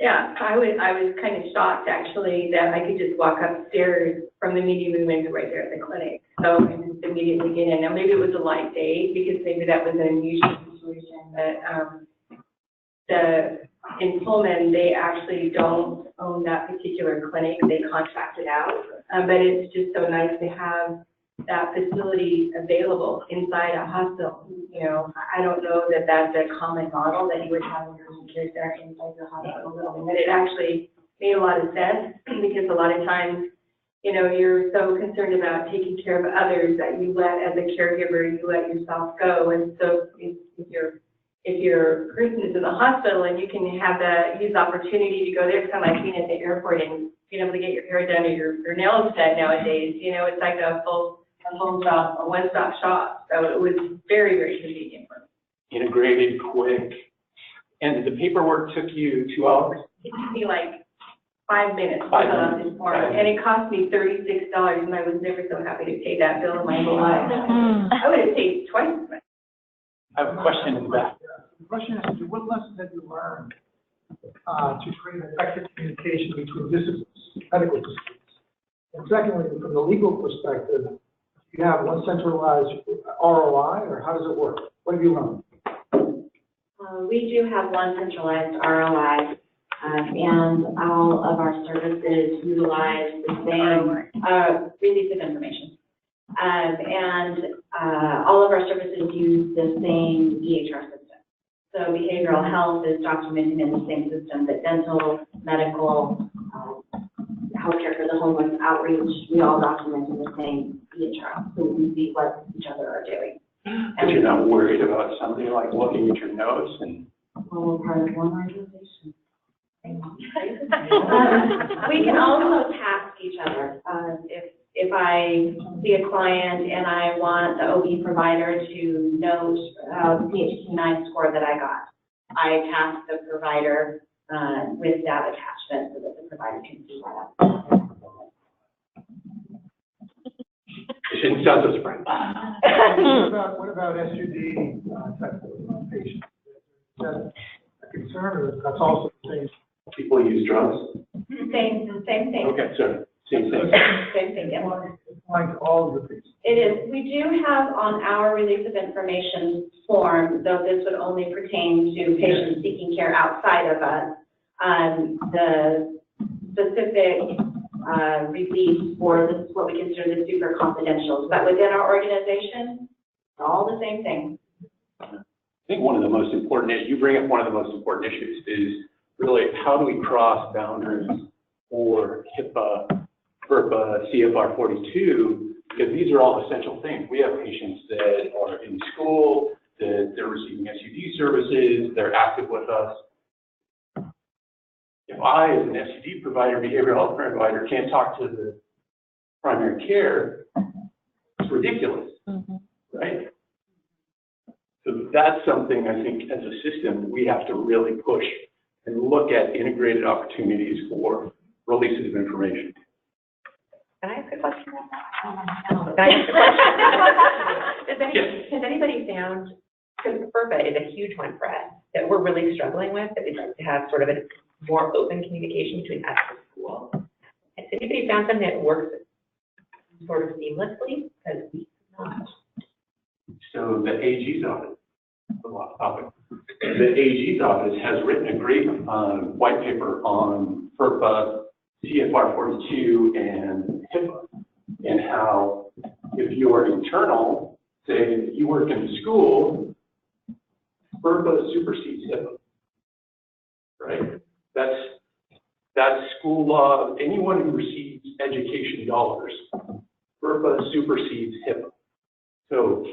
N: Yeah, I was kind of shocked actually that I could just walk upstairs from the meeting we went to right there at the clinic. So I just immediately get in. Now maybe it was a light day because maybe that was an unusual situation. But in Pullman, they actually don't own that particular clinic. They contract it out. But it's just so nice to have that facility available inside a hospital. You know, I don't know that that's a common model that you would have in urgent care center inside the hospital building, but it actually made a lot of sense because a lot of times, you know, you're so concerned about taking care of others that you let, as a caregiver, you let yourself go. And so if your person is in the hospital and you can use the opportunity to go there, it's kind of like being at the airport and being able to get your hair done or your nails done nowadays. You know, it's like a one-stop shop. So it was very, very convenient for me.
C: Integrated, quick. And the paperwork took you 2 hours?
N: It took me like 5 minutes to
C: 5
N: fill out
C: minutes.
N: this form, and it cost me $36, and I was never so happy to pay that bill in my whole life. I would have paid twice as much.
C: I have a question in the back.
P: The question has to do, what lessons have you learned to create effective communication between disciplines, medical disciplines? And secondly, from the legal perspective, you have one centralized ROI, or how does it work? What have you learned?
I: We do have one centralized ROI, and all of our services utilize the same release of information. And all of our services use the same EHR system. So behavioral health is documented in the same system, but dental, medical, healthcare for the homeless, outreach, we all document in the same EHR, so we can see what each other are doing.
C: But you're not worried about something like looking at your notes and...
I: Well, we're part of one organization. We can also task each other. If I see a client and I want the OB provider to note the PHQ-9 score that I got, I task the provider with that attachment so that the provider can see what I'm
C: It shouldn't sound so surprised.
P: What about SUD type of patients? Is that a concern, or that's also the same?
C: People use drugs?
I: Same thing.
C: Okay, sorry. Same thing.
I: Same thing, yeah.
P: Applying to all of the patients.
I: It is. We do have on our release of information form, though this would only pertain to patients seeking care outside of us, the specific release for this, what we consider the super confidential. But within our organization, it's all the same thing.
C: I think one of the most important, you bring up one of the most important issues is really how do we cross boundaries for HIPAA, FERPA, CFR 42, because these are all essential things. We have patients that are in school, that they're receiving SUD services, they're active with us. If I, as an SUD provider, behavioral health provider, can't talk to the primary care, it's ridiculous, right? So that's something I think as a system we have to really push and look at integrated opportunities for releases of information.
D: Can I ask a question? Can I ask a question? Has anybody found, because FERPA is a huge one for us, that we're really struggling with, that we'd like to have sort of a more open communication between us and school? Has anybody found something that works sort of seamlessly? Because we not.
C: So the AG's office, a lot of topic. The AG's office has written a great white paper on FERPA, CFR 42, and HIPAA, and how if you are internal say that you work in school, FERPA supersedes HIPAA, right? That's school law. Anyone who receives education dollars, FERPA supersedes HIPAA. So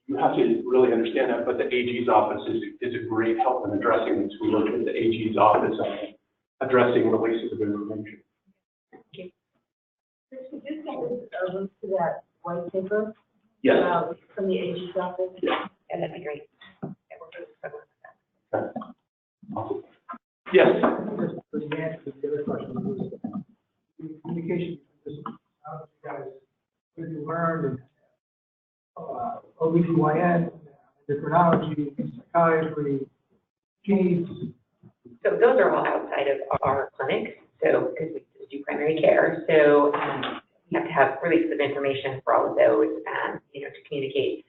C: you have to really understand that, but the AG's office is a great help in addressing this. We look at the AG's office on addressing releases of information.
D: Could you send us a link to that white paper?
C: Yes.
D: From the AG's office?
C: Yeah.
D: Yeah, that'd be great. Yeah, we're good.
C: Okay. Awesome. Yes.
P: Just for the answer to the other question, was the communication between this, how did you guys, what have you learned, and OBGYN, endocrinology, psychiatry, peds?
D: So those are all outside of our clinic, so, because we just do primary care, so we have to have releases of information for all of those, to communicate.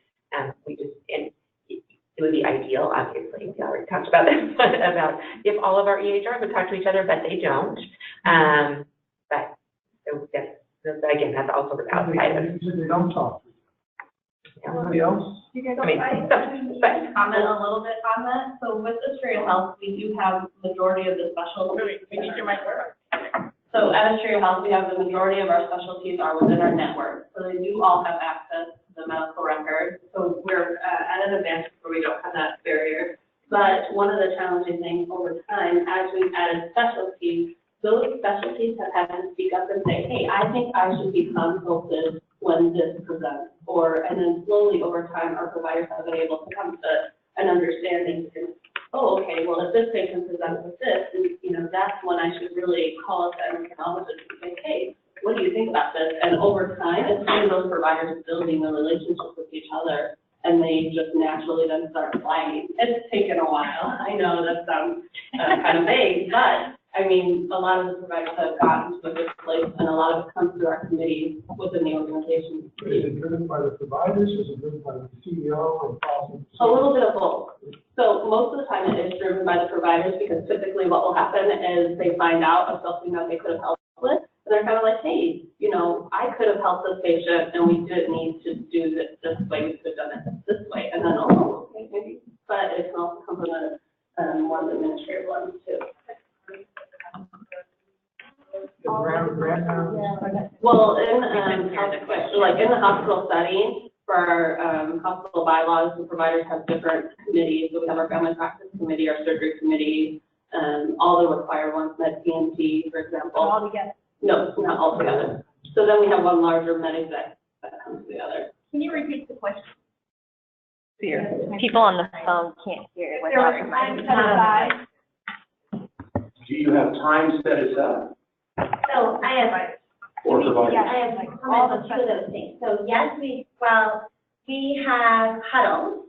D: We just, and it would be ideal, obviously, we already talked about this, but about if all of our EHRs would talk to each other, but they don't. But, so again, that's also the outside of it.
P: They don't talk. Anybody else?
I: Comment a little bit on that. So with Asteria Health, we do have majority of the specialties. So at Asteria Health, we have the majority of our specialties are within our network. So they do all have access to the medical record. So we're at an advantage where we don't have that barrier. But one of the challenging things over time, as we've added specialties, those specialties have had to speak up and say, hey, I think I should be consulted when this presents. And then slowly over time, our providers have been able to come to an understanding to, oh, okay, well, if this patient presents with this, that's when I should really call up the endocrinologist and say, hey, what do you think about this? And over time, it's kind of those providers building a relationship with each other, and they just naturally then start flying. It's taken a while. I know that sounds kind of vague, but I mean, a lot of the providers have gotten to a good place, and a lot of it comes through our committees within the organization.
P: Is it driven by the providers, is it driven by the CEO or policy?
I: A little bit of both. So most of the time it is driven by the providers, because typically what will happen is they find out of something that they could have helped with, and they're kind of like, hey, I could have helped this patient, and we didn't need to do this way, we could have done it this way, and then, oh, okay, maybe. But it can also come from one of the administrative ones too. Well, in in the hospital setting, for our hospital bylaws, the providers have different committees. So we have our family practice committee, our surgery committee, all the required ones, med PNT, for example.
B: All together?
I: No, not all together. So then we have one larger med exec that comes together.
B: Can you repeat the question?
Q: People on the phone can't hear what
B: There was time set aside.
C: Do you have time set aside
B: So I have,
C: for providers?
B: yeah, I have comments on two of those things. So yes, we have huddles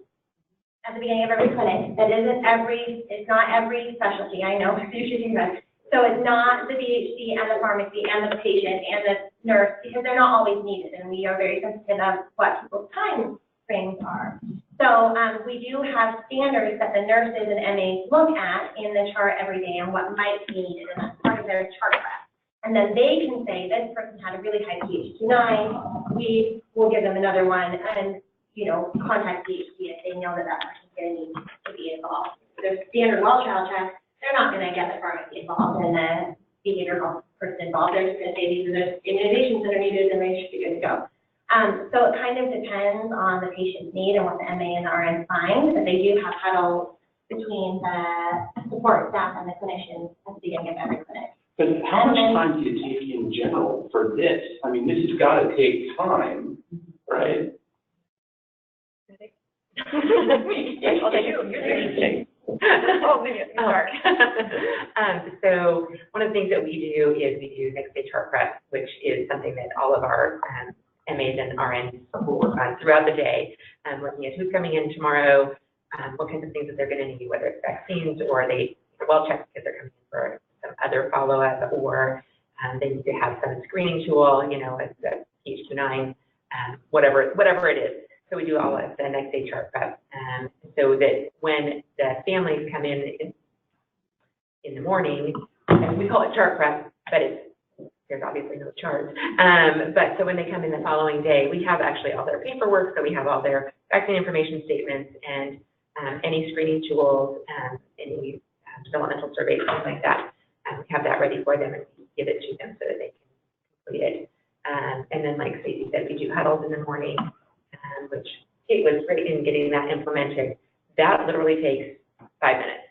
B: at the beginning of every clinic. It's not every specialty, I know, you should do that. So it's not the BHC and the pharmacy and the patient and the nurse, because they're not always needed, and we are very sensitive of what people's time frames are. So we do have standards that the nurses and MAs look at in the chart every day and what might be needed, and that's part of their chart prep. And then they can say, this person had a really high PHQ-9, we will give them another one, and, contact BHC if they know that person's going to need to be involved. There's standard well child checks, they're not going to get the pharmacy involved and the behavioral person involved. They're just going to say these are the immunizations that are needed, and they should be good to go. So it kind of depends on the patient's need and what the MA and the RN find, but they do have huddles between the support staff and the clinicians at the beginning of every clinic.
C: But how much time do you take in general for this? I mean, this has got to take time, right?
D: So one of the things that we do is we do next day chart prep, which is something that all of our MAs and RNs will work on throughout the day, looking at who's coming in tomorrow, what kinds of things that they're going to need, whether it's vaccines or they well checked because they're coming in for some other follow-up, or they need to have some screening tool, like the PHQ-9, whatever it is. So we do all of the next day chart prep, so that when the families come in the morning, and we call it chart prep, but there's obviously no charge. But so when they come in the following day, we have actually all their paperwork, so we have all their vaccine information statements and any screening tools, any developmental surveys, things like that. We have that ready for them and give it to them so that they can complete it. And then, like Stacey said, we do huddles in the morning, which Kate was great in getting that implemented. That literally takes 5 minutes.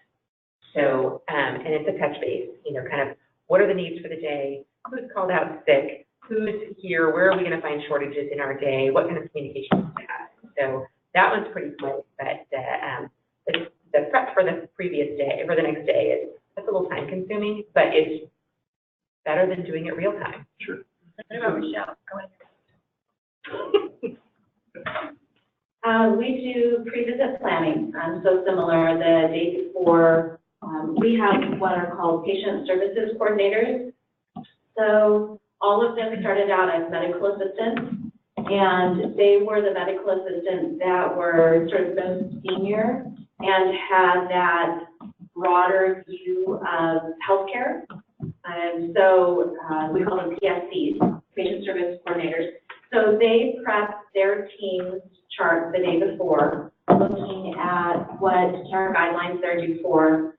D: So, and it's a touch base, you know, kind of what are the needs for the day, who's called out sick, who's here, where are we going to find shortages in our day, what kind of communication to have. So that one's pretty quick, but the prep for the previous day, for the next day, it's a little time consuming, but it's better than doing it real time.
C: Sure.
B: What about Michelle?
I: We do pre-visit planning, so similar, the day before, we have what are called patient services coordinators. So all of them started out as medical assistants, and they were the medical assistants that were sort of most senior and had that broader view of healthcare. And so we call them PSCs, patient service coordinators. So they prep their team's chart the day before, looking at what care guidelines they're due for.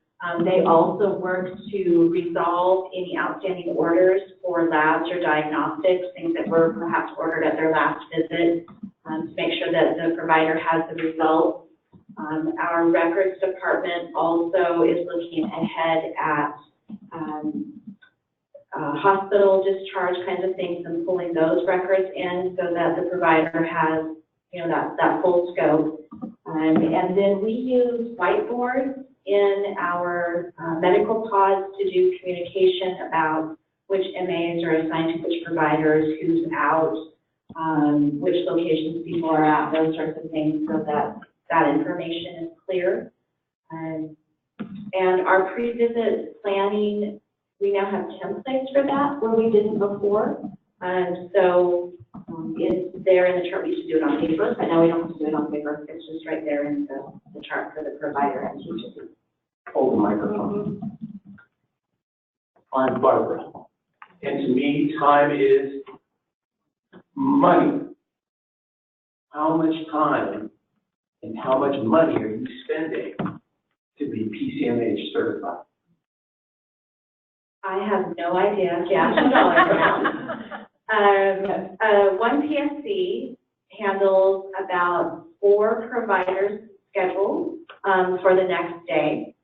I: They also work to resolve any outstanding orders for labs or diagnostics, things that were perhaps ordered at their last visit, to make sure that the provider has the results. Our records department also is looking ahead at hospital discharge kinds of things and pulling those records in so that the provider has, you know, that full scope. And then we use whiteboards in our medical pods to do communication about which MAs are assigned to which providers, who's out, which locations people are at, those sorts of things, so that that information is clear. And our pre-visit planning, we now have templates for that where we didn't before. And so it's there in the chart. We used to do it on paper, but now we don't have to do it on paper. It's just right there in the chart for the provider and teacher.
C: Hold the microphone. I'm Barbara. And to me, time is money. How much time and how much money are you spending to be PCMH certified?
I: I have no idea. Yeah, one PSC handles about 4 providers' schedules for the next day.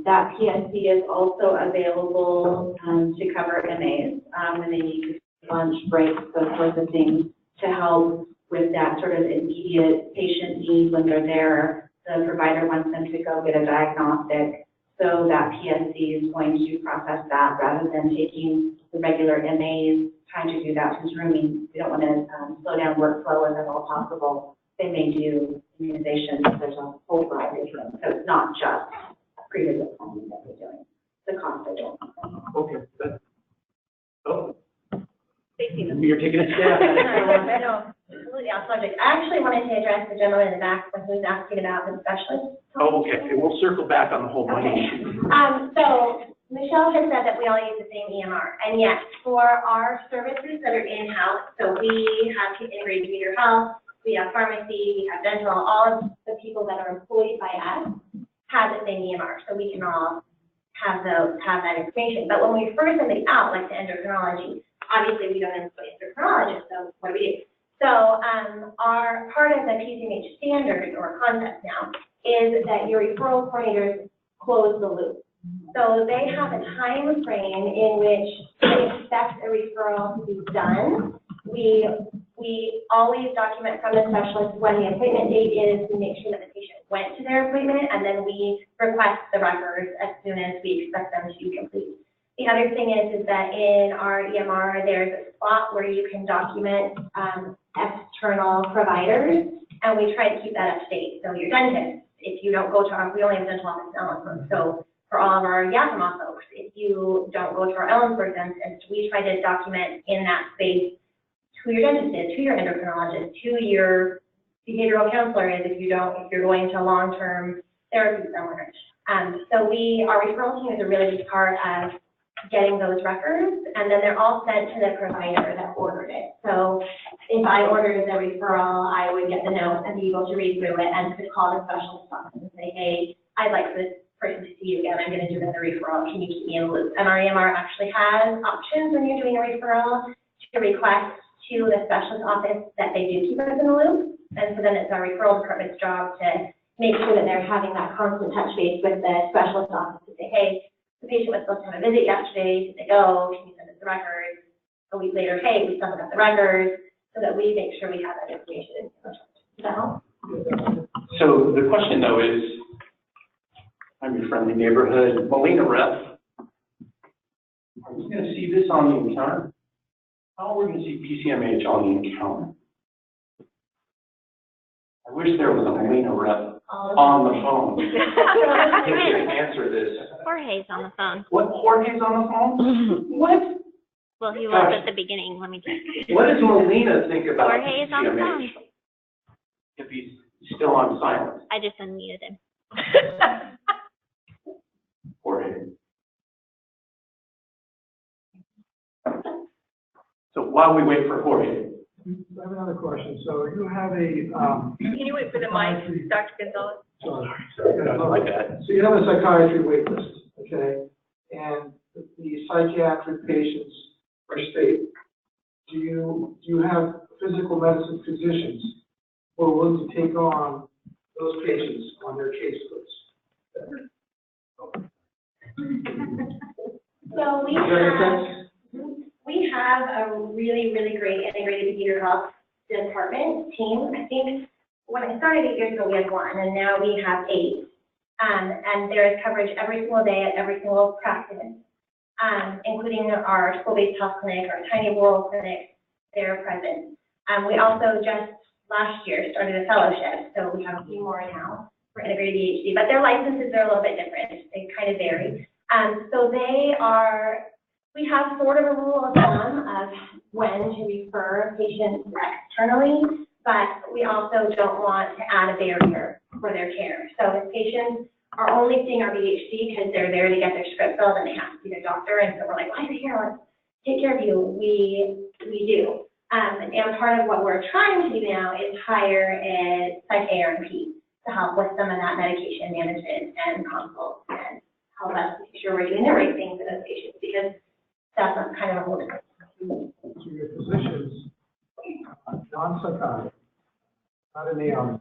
I: That PSC is also available to cover MAs when they need lunch breaks, those sorts of things, to help with that sort of immediate patient need when they're there. The provider wants them to go get a diagnostic, so that PSC is going to process that rather than taking the regular MAs, trying to do that through rooming. We don't want to slow down workflow if at all possible. They may do immunizations. There's a whole variety of them. So it's not just pre-visit planning that we're doing. The cost I don't know.
C: Okay. Oh,
B: Stacey.
C: you're taking a stab at it.
B: No, completely off subject. I actually wanted to address the gentleman in the back who was asking about the specialist.
C: Oh, okay. We'll circle back on the whole money issue.
B: So Michelle has said that we all use the same EMR, and yes, for our services that are in-house, so we have integrated community health, we have pharmacy, we have dental, all of the people that are employed by us have the same EMR, so we can all have that information. But when we refer somebody out, like to endocrinology, obviously we don't employ endocrinologists, so what do we do? So our part of the PCMH standard or concept now is that your referral coordinators close the loop. So they have a time frame in which they expect a referral to be done. We always document from the specialist when the appointment date is. We make sure that the patient went to their appointment, and then we request the records as soon as we expect them to complete. The other thing is that in our EMR, there's a spot where you can document external providers, and we try to keep that up to date. So your dentist, if you don't go to our, we only have dental office in Ellenburg, so for all of our Yakima folks, if you don't go to our Ellenburg dentist, we try to document in that space who your dentist is, who your endocrinologist, who your behavioral counselor is if you're going to long-term therapy somewhere. So our referral team is a really big part of getting those records, and then they're all sent to the provider that ordered it. So if I ordered the referral, I would get the note and be able to read through it and could call the specialist office and say, hey, I'd like for this person to see you again. I'm going to do another referral. Can you keep me in the loop? And our EMR actually has options when you're doing a referral to request to the specialist office that they do keep us in the loop. And so then it's our referral department's job to make sure that they're having that constant touch base with the specialist office to say, hey, the patient was supposed to have a visit yesterday. Did they go? Can you send us the records? A week later, hey, we still haven't got the records, so that we make sure we have that information. Does that help?
C: So the question though is, I'm your friendly neighborhood Molina rep. Are we going to see this on the encounter? How are we going to see PCMH on the encounter? I wish there was a Molina rep on the phone. Who could answer this?
Q: Jorge's on the phone.
C: What, Jorge's on the phone? What?
Q: Well, he was at the beginning. Let me check.
C: What does Molina think about
Q: Jorge's on the phone.
C: PCMH? If he's still on silent.
Q: I just unmuted him.
C: Jorge. So while we wait for Jorge.
P: I have another question. So you have a,
H: Can you wait for the mic, Dr. Gonzalez?
P: sorry.
C: Like that.
P: So you have a psychiatry wait list, okay? And the psychiatric patients are state. Do you have physical medicine physicians who are willing to take on those patients on their caseloads?
B: So we have a really, really great integrated behavioral health department team. I think when I started 8 years ago, we had 1, and now we have 8. And there is coverage every single day at every single practice, including our school-based health clinic, our tiny rural clinic. They're present. We also just last year started a fellowship, so we have a few more now for integrated ADHD, but their licenses are a little bit different. They kind of vary. So we have sort of a rule of thumb of when to refer patients externally, but we also don't want to add a barrier for their care. So if patients are only seeing our ADHD because they're there to get their script filled and they have to see their doctor, and so we're like, why are you here? Let's take care of you. We do. And part of what we're trying to do now is hire a psych ARNP to help with some of that medication management and consults and help us make sure we're doing the right thing for those patients, because that's kind of a whole different.
P: So your physicians, non-psychotic, not an ARN,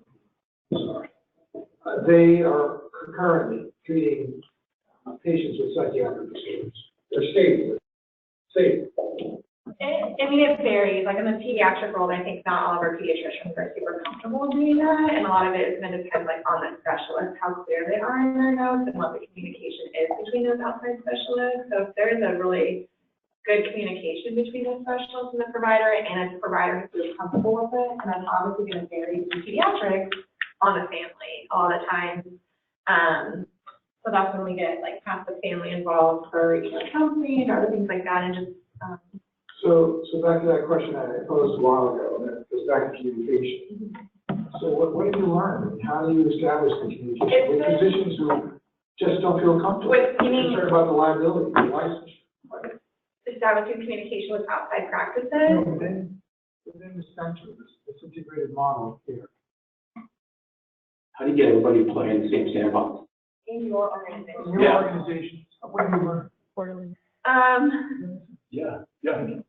P: sorry, they are concurrently treating patients with psychiatric disorders. They're stable.
A: I mean, it varies. Like in the pediatric world, I think not all of our pediatricians are super comfortable doing that, and a lot of it is going to depend like on the specialist, how clear they are in their notes and what the communication is between those outside specialists. So if there's a really good communication between the specialist and the provider, and a provider who feels comfortable with it, and that's obviously going to vary in pediatrics on the family all the time. So that's when we get like half the family involved for counseling or other things like that, and just.
P: So back to that question I posed a while ago, that goes back to communication. So what have you learned? How do you establish the communication with physicians who just don't feel comfortable? Concerned about the liability, the license?
A: Establishing communication with outside practices.
P: Within the center, this integrated model here.
C: How do you get everybody to play in the same sandbox?
A: In your organization.
P: In your organization, what have you learned?
H: Quarterly.
C: Yeah.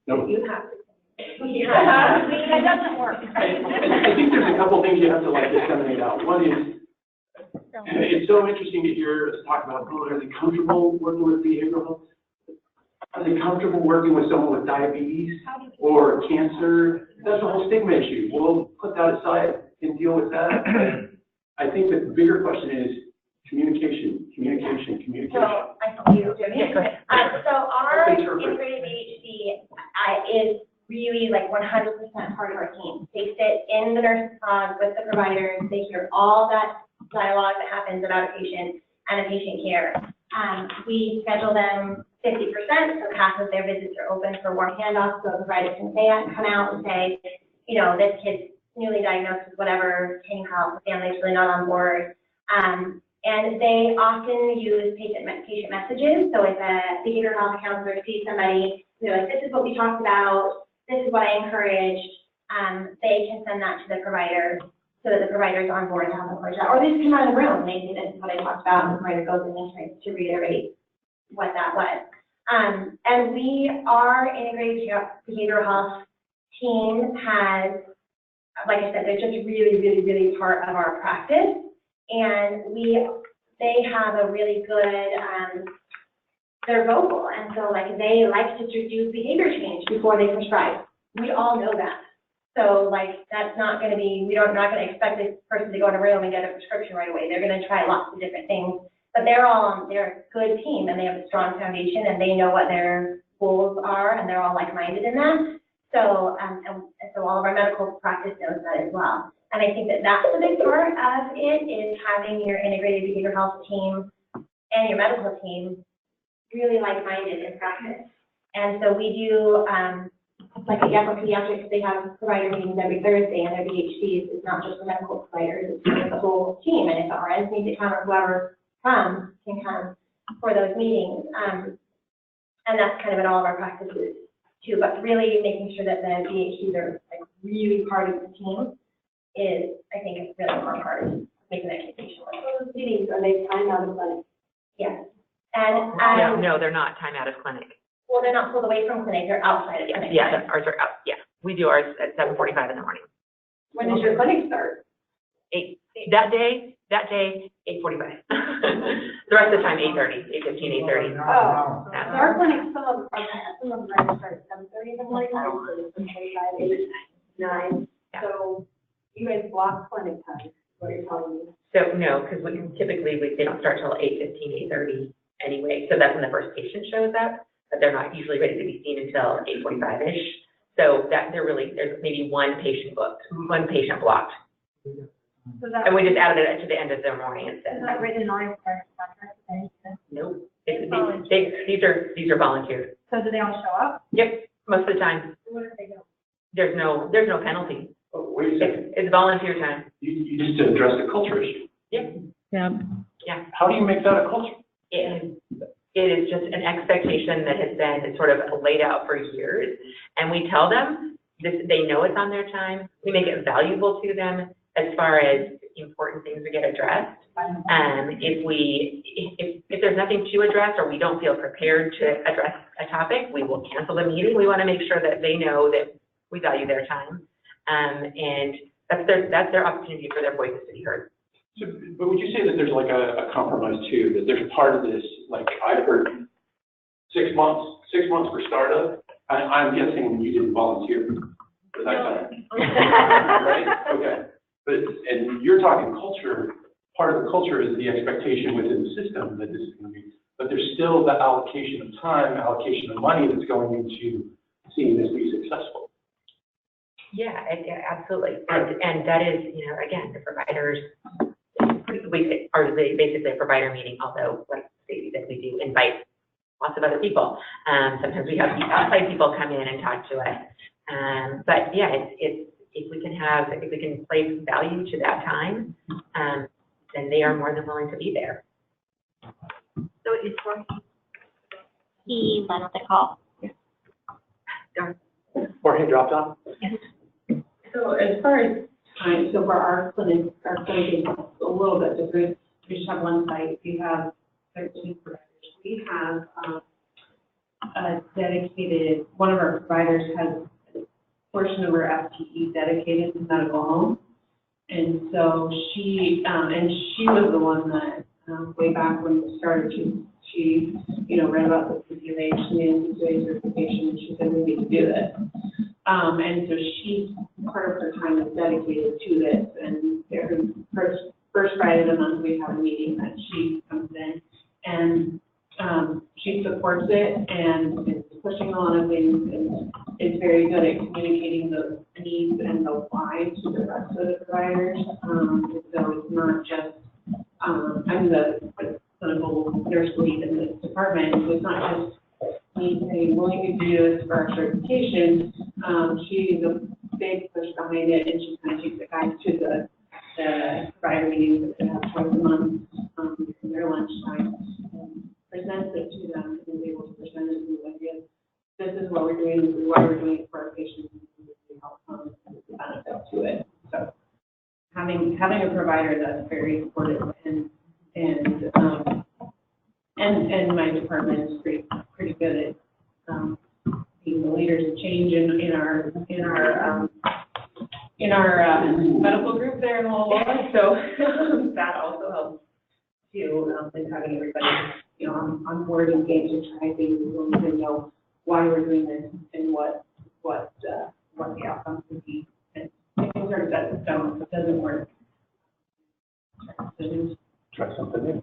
C: No.
A: You have to.
B: That doesn't work.
C: I think there's a couple things you have to like disseminate out. One is, it's so interesting to hear us talk about, are they comfortable working with behavioral health? Are they comfortable working with someone with diabetes or cancer? That's a whole stigma issue. We'll put that aside and deal with that. But I think the bigger question is communication.
B: So I told you, Jimmy.
H: Go ahead.
B: So our integrated ADHD is really like 100% part of our team. They sit in the nurse's pod with the providers. They hear all that dialogue that happens about a patient and a patient care. We schedule them 50%, so half of their visits are open for warm handoffs, so the provider can come out and say, this kid's newly diagnosed with whatever, can you help? The family's really not on board. And they often use patient messages. So if a behavioral health counselor sees somebody, they're like, this is what we talked about, this is what I encouraged, they can send that to the provider so that the provider's on board to have them push that. Or they just come out of the room and they say, this is what I talked about, and the provider goes in and tries to reiterate what that was. And our integrated behavioral health team has, like I said, they're just really, really, really part of our practice. And they have a really good, they're vocal. And so like they like to do behavior change before they prescribe. We all know that. So like that's not going to be, we're not going to expect this person to go in a room and get a prescription right away. They're going to try lots of different things. But they're a good team and they have a strong foundation and they know what their goals are and they're all like-minded in that. So, and so all of our medical practice knows that as well. And I think that that's a big part of it is having your integrated behavioral health team and your medical team really like-minded in practice. And so we do, like again for pediatrics, they have provider meetings every Thursday and their BHCs. It's not just the medical providers, it's the whole team. And if the RNs need to come or whoever comes can come for those meetings. And that's kind of in all of our practices too. But really making sure that the BHCs are like really part of the team is, I think, it's really important part of making that communication work.
O: Those meetings, are they time out of clinic?
B: Yes. And
D: No, they're not time out of clinic.
B: well, they're not pulled away from clinic, they're outside of clinic.
D: Yeah, ours are out, yeah. We do ours at 7:45 in the morning.
O: When does your clinic start?
D: That day, 8:45. The rest of the time, 8:30, 8:15, 8:30.
O: Oh, so
D: Yeah.
O: our clinic, some of them start at 7:30 in the morning, ours is 7:45, 8, 9. So you guys block clinic time, is what you're telling me.
D: So no, because typically they don't start till 8:15, 8:30 anyway. So that's when the first patient shows up, but they're not usually ready to be seen until 8:45-ish. So that there's maybe one patient blocked.
O: So that,
D: And we just added it to the end of their morning instead.
O: is that written in our contract?
D: Nope. These are volunteers.
O: So do they all show up?
D: Yep, most of the time.
O: What if they don't?
D: There's no penalty.
C: Oh, wait a second,
D: It's volunteer time.
C: you just addressed the culture issue.
D: Yep. Yeah.
C: How do you make that a culture?
D: It is just an expectation that has been sort of laid out for years. And we tell them this, they know it's on their time. We make it valuable to them as far as important things to get addressed. If there's nothing to address or we don't feel prepared to address a topic, we will cancel the meeting. We want to make sure that they know that we value their time. And that's their opportunity for their voices to be heard.
C: So, but would you say that there's like a compromise too, that there's part of this, like I've heard 6 months for startup? I'm guessing you didn't volunteer for that time. Right? Okay. But, and you're talking culture, part of the culture is the expectation within the system that this is going to be, but there's still the allocation of time, allocation of money that's going into seeing this be successful.
D: Yeah, absolutely. And that is, again, the providers, basically a provider meeting, although, like Stacey said, we do invite lots of other people. Sometimes we have outside people come in and talk to us. But yeah, if we can place value to that time, then they are more than willing to be there.
O: So it's working.
Q: He left the call.
C: Jorge dropped off?
Q: Yes.
O: So as far as time, so for our clinic is a little bit different. We just have one site. We have 13 providers. We have a dedicated, one of our providers has a portion of her FTE dedicated to medical home. And so she was the one that, way back when we started, she read about the CCACH, the CCACH certification, and she said, we need to do this. And so part of her time is dedicated to this, and every first Friday of the month, we have a meeting that she comes in, and she supports it, and is pushing a lot of things, and is very good at communicating the needs and the why to the rest of the providers. So it's not just, I'm the clinical nurse lead in this department, so it's not just me saying, well, you need to do this for our certification. She's a big push behind it, and she kind of takes it back to the provider meetings that they have twice a month. in their lunchtime and present it to them and be able to present it to them. Again, this is what we're doing, this is why we're doing it for our patients, and this is the outcome and the benefit to it. So having a provider that's very supportive and my department is pretty good at being the leaders of change in our medical group there in Walla. So that also helps too, in having everybody, on board and engaged and trying things so we can know why we're doing this and what the outcomes would be. And things are set in stone, if it doesn't work.
C: Try something new.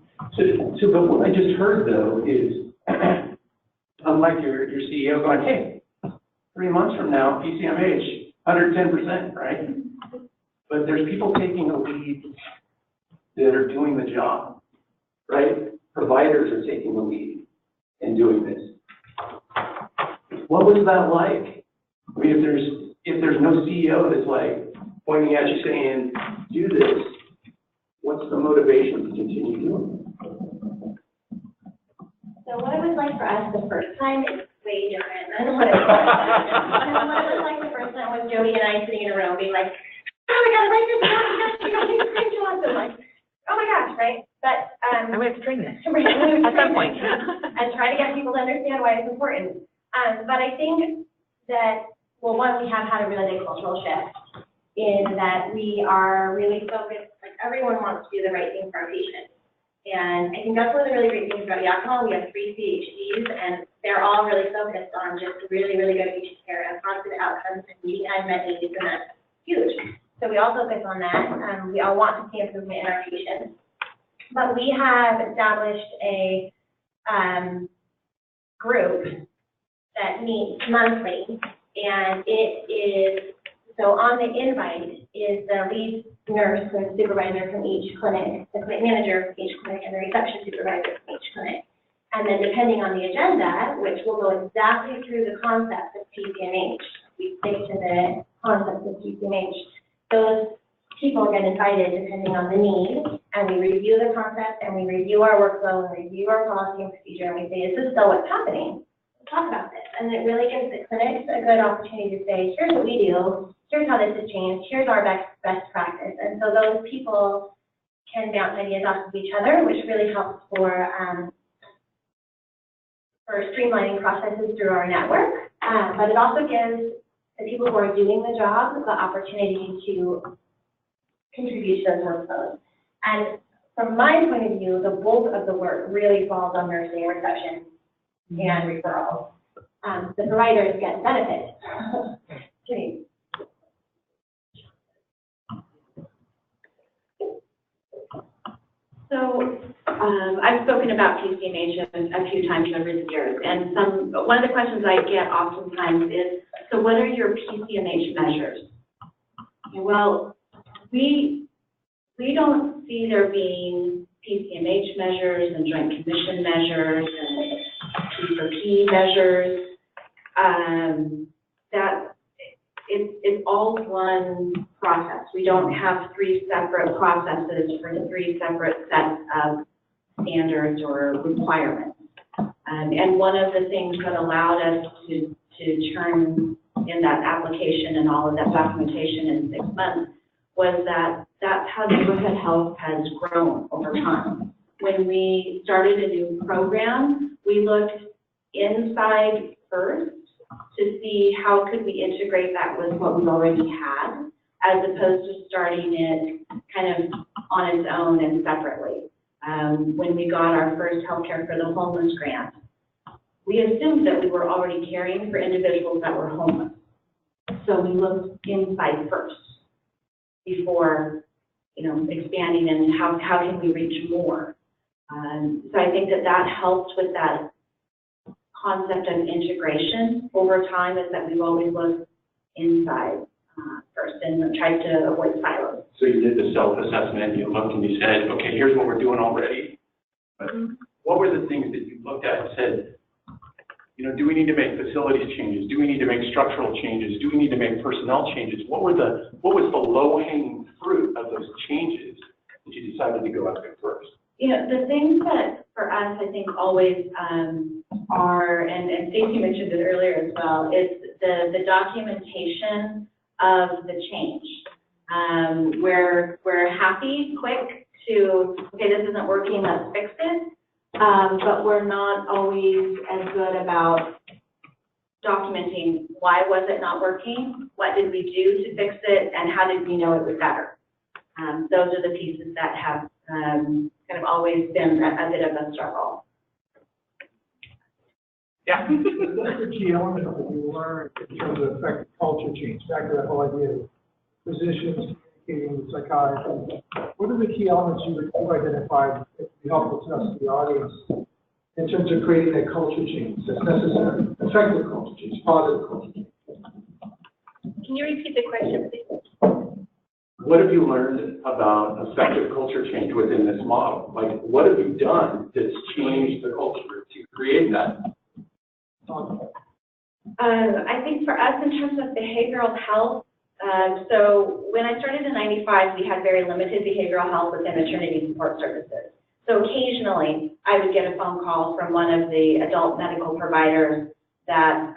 C: So but what I just heard though is, unlike your CEO going, hey, 3 months from now, PCMH, 110%, right? But there's people taking a lead that are doing the job, right? Providers are taking the lead and doing this. What was that like? I mean, if there's no CEO that's like pointing at you saying, do this, what's the motivation to continue doing it?
B: So what it was like for us the first time is way different than what it was. What it was like the first time was Jody and I sitting in a room being like, oh, we gotta write this down, we gotta take screenshots, and like, oh my gosh, right? But
H: And we have to train this
B: at
H: some point.
B: and try to get people to understand why it's important. But I think that, well, one, we have had a really big cultural shift in that we are really focused, like everyone wants to do the right thing for our patients. And I think that's one of the really great things about Yakima. We have 3 CHDs, and they're all really focused on just really, really good patient care and positive outcomes and meeting unmet needs, and that's huge. So we all focus on that. We all want to see improvement in our patients. But we have established a group that meets monthly, and it is, so on the invite is the lead nurse and supervisor from each clinic, the clinic manager from each clinic, and the reception supervisor from each clinic. And then depending on the agenda, which will go exactly through the concept of PCMH, we stick to the concept of PCMH, those people get invited depending on the need, and we review the concept, and we review our workflow, and review our policy and procedure, and we say, is this still what's happening? Let's talk about this. And it really gives the clinics a good opportunity to say, here's what we do, here's how this has changed, here's our best practice. And so those people can bounce ideas off of each other, which really helps for streamlining processes through our network. But it also gives the people who are doing the job the opportunity to contribute to those workflows. And from my point of view, the bulk of the work really falls on nursing and reception and referrals. The providers get benefits.
I: So I've spoken about PCMH a few times over the years, and one of the questions I get oftentimes is, so what are your PCMH measures? Well, we don't see there being PCMH measures and Joint Commission measures and P4P measures. That it's all one process. We don't have 3 separate processes for 3 separate sets of standards or requirements. And one of the things that allowed us to turn in that application and all of that documentation in 6 months was that that's how neighborhood health has grown over time. When we started a new program, we looked inside first to see how could we integrate that with what we already had, as opposed to starting it kind of on its own and separately. When we got our first Healthcare for the Homeless grant, we assumed that we were already caring for individuals that were homeless. So we looked inside first before, expanding and how can we reach more. So I think that helps with that concept of integration over time, is that we've always looked inside first and tried to avoid silos.
C: So you did the self-assessment, you looked and you said, okay, here's what we're doing already. But what were the things that you looked at and said, do we need to make facilities changes? Do we need to make structural changes? Do we need to make personnel changes? What was the low-hanging fruit of those changes that you decided to go after first?
I: You know, the things that for us, I think always are, and Stacey mentioned it earlier as well, is the documentation of the change. We're happy, quick to, okay, this isn't working, let's fix it. But we're not always as good about documenting why was it not working, what did we do to fix it, and how did we know it was better. Those are the pieces that have kind of always been a bit of a struggle.
C: Yeah.
P: What's the key element that you learned in terms of effective culture change? Back to that whole idea of physicians communicating with psychiatrists. What are the key elements you've identified that would be helpful to us, the audience, in terms of creating that culture change that's necessary, effective culture change, positive culture change?
I: Can you repeat the question, please?
C: What have you learned about effective culture change within this model? Like, what have you done that's changed the culture to create that?
I: I think for us, in terms of behavioral health, so when I started in '95, we had very limited behavioral health within maternity support services. So occasionally, I would get a phone call from one of the adult medical providers that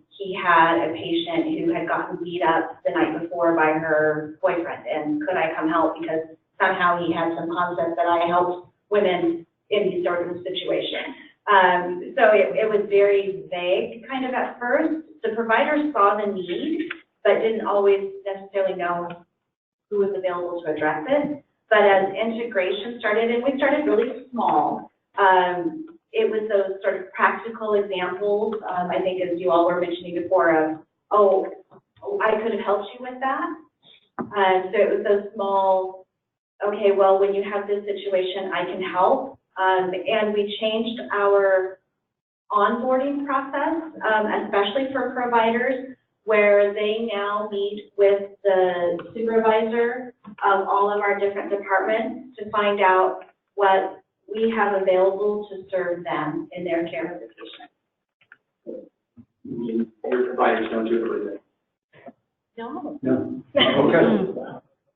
I: he had a patient who had gotten beat up the night before by her boyfriend, and could I come help because somehow he had some concept that I helped women in these sorts of situations. So it was very vague kind of at first. The providers saw the need, but didn't always necessarily know who was available to address it. But as integration started, and we started really small, it was those sort of practical examples, I think as you all were mentioning before, of, oh, I could have helped you with that. So it was those small, okay, well, when you have this situation, I can help. And we changed our onboarding process, especially for providers, where they now meet with the supervisor of all of our different departments to find out what we have available to serve them in their care of the patient.
C: Your providers don't do it with it.
I: No.
C: No. Okay.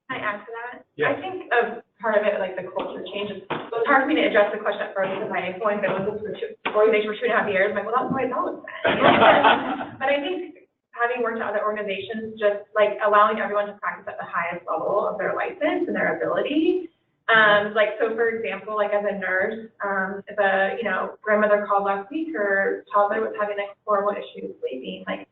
A: Can I add to that?
C: Yeah.
A: I think part of it, like the culture changes. It was hard for me to address the question at first because my point, but it was for organization for 2.5 years. I'm like, well, that's the way it's always been. But I think having worked at other organizations, just like allowing everyone to practice at the highest level of their license and their ability. Like, so for example, like as a nurse, if a, grandmother called last week, her toddler was having like horrible issues sleeping, like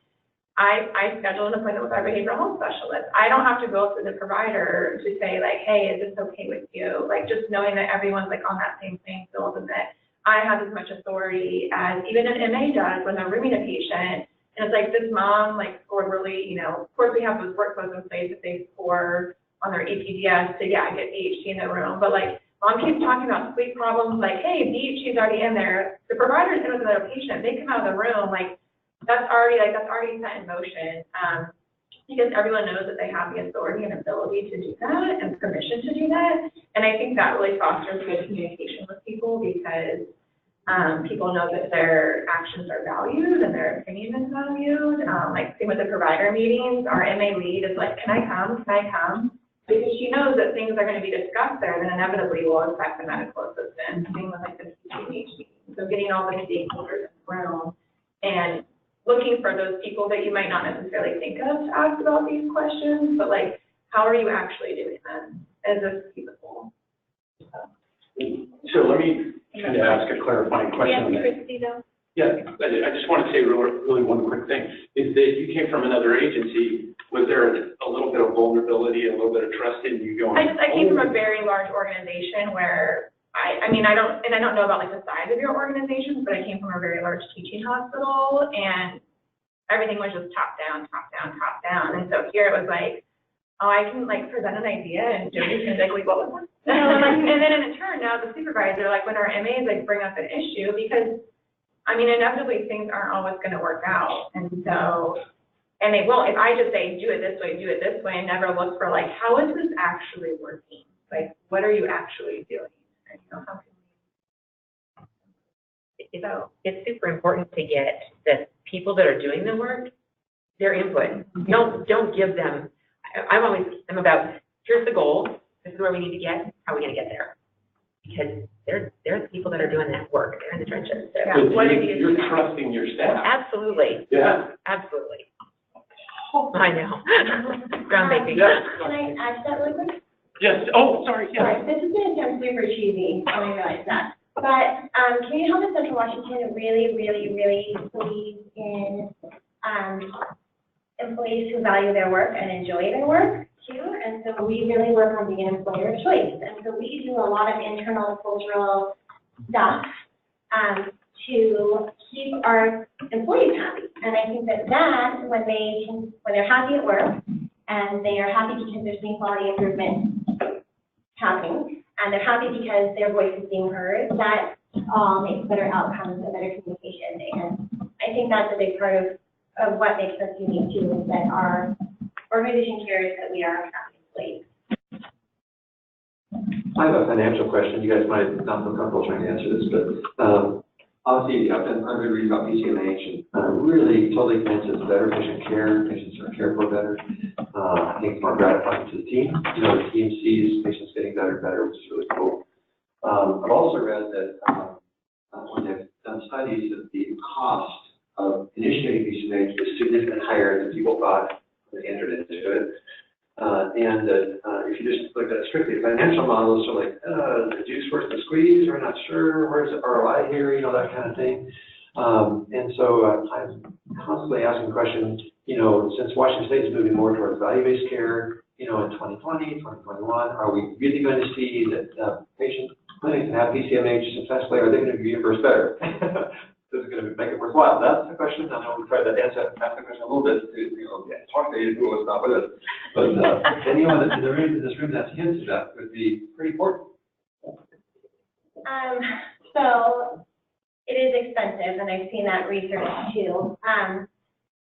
A: I scheduled an appointment with our behavioral health specialist. I don't have to go through the provider to say like, hey, is this okay with you? Like just knowing that everyone's like on that same playing field and that I have as much authority as even an MA does when they're rooming a patient. And it's like this mom like scored really, of course we have those workflows in place if they score on their APDS to, get BHT in the room. But like mom keeps talking about sleep problems, like, hey, BHT is already in there. The provider's in with another patient. They come out of the room, like, that's already set in motion. Because everyone knows that they have the authority and ability to do that and permission to do that. And I think that really fosters good communication with people because people know that their actions are valued and their opinion is valued. Like same with the provider meetings, our MA lead is like, can I come? Because she knows that things are going to be discussed there that inevitably will affect the medical assistant. Same with like the GCACH meetings. So getting all the stakeholders in the room and looking for those people that you might not necessarily think of to ask about these questions, but like, how are you actually doing them as a feasible?
C: So let me kind of ask a clarifying question on that.
I: Christy, though?
C: Yeah, I just want to say really one quick thing, is that you came from another agency. Was there a little bit of vulnerability, a little bit of trust in you going?
A: I came from a very large organization where I don't know about like the size of your organizations, but I came from a very large teaching hospital and everything was just top down. And so here it was like, oh, I can like present an idea and Jody's gonna be like, wait, what was that? And then in turn now the supervisor, like when our MAs like bring up an issue, because inevitably things aren't always gonna work out. And they won't, if I just say, do it this way, and never look for like, how is this actually working? Like, what are you actually doing?
D: So it's super important to get the people that are doing the work, their input. Don't give them, I'm about, here's the goal, this is where we need to get, how are we going to get there? because they're the people that are doing that work. They're in the trenches. So
C: You're trusting your staff.
D: Absolutely.
C: Yeah.
D: Absolutely. I know. Groundbreaking.
B: Can I add to that really quick?
C: Yes, oh, sorry, yeah.
B: Sorry, this is going to sound super cheesy, and I realize that. But Community Health of Central Washington really, really, really believes in employees who value their work and enjoy their work too. And so we really work on being an employer of choice. And so we do a lot of internal cultural stuff to keep our employees happy. And I think that when they're happy at work and they are happy because they're seeing quality improvement happening, and they're happy because their voice is being heard, that all makes better outcomes and better communication. And I think that's a big part of what makes us unique too, is that our organization cares that we are happy employees.
R: I have a financial question. You guys might not feel comfortable trying to answer this, but obviously I've done good reading about PCMH, and I'm really totally convinced it's better patient care. Patients are cared for better. I think it's more gratifying to the team. You know, the team sees patients getting better and better, which is really cool. I've also read that when they've done studies, that the cost of initiating PCMH is significantly higher than people thought when they entered into it. And that if you just look at it strictly financial models, so like, the juice worth the squeeze, we're not sure, where's the ROI here, you know, that kind of thing. And so I'm constantly asking the question, you know, since Washington State is moving more towards value-based care, you know, in 2020, 2021, are we really going to see that patient clinics that have PCMH successfully, are they going to be reimbursed better? This is going to make it worthwhile. That's the question. I know we tried to answer the question a little bit to, you know, talk to you who was not with us. But anyone that's in this room that's hinted at would be pretty important.
B: So it is expensive, and I've seen that research too.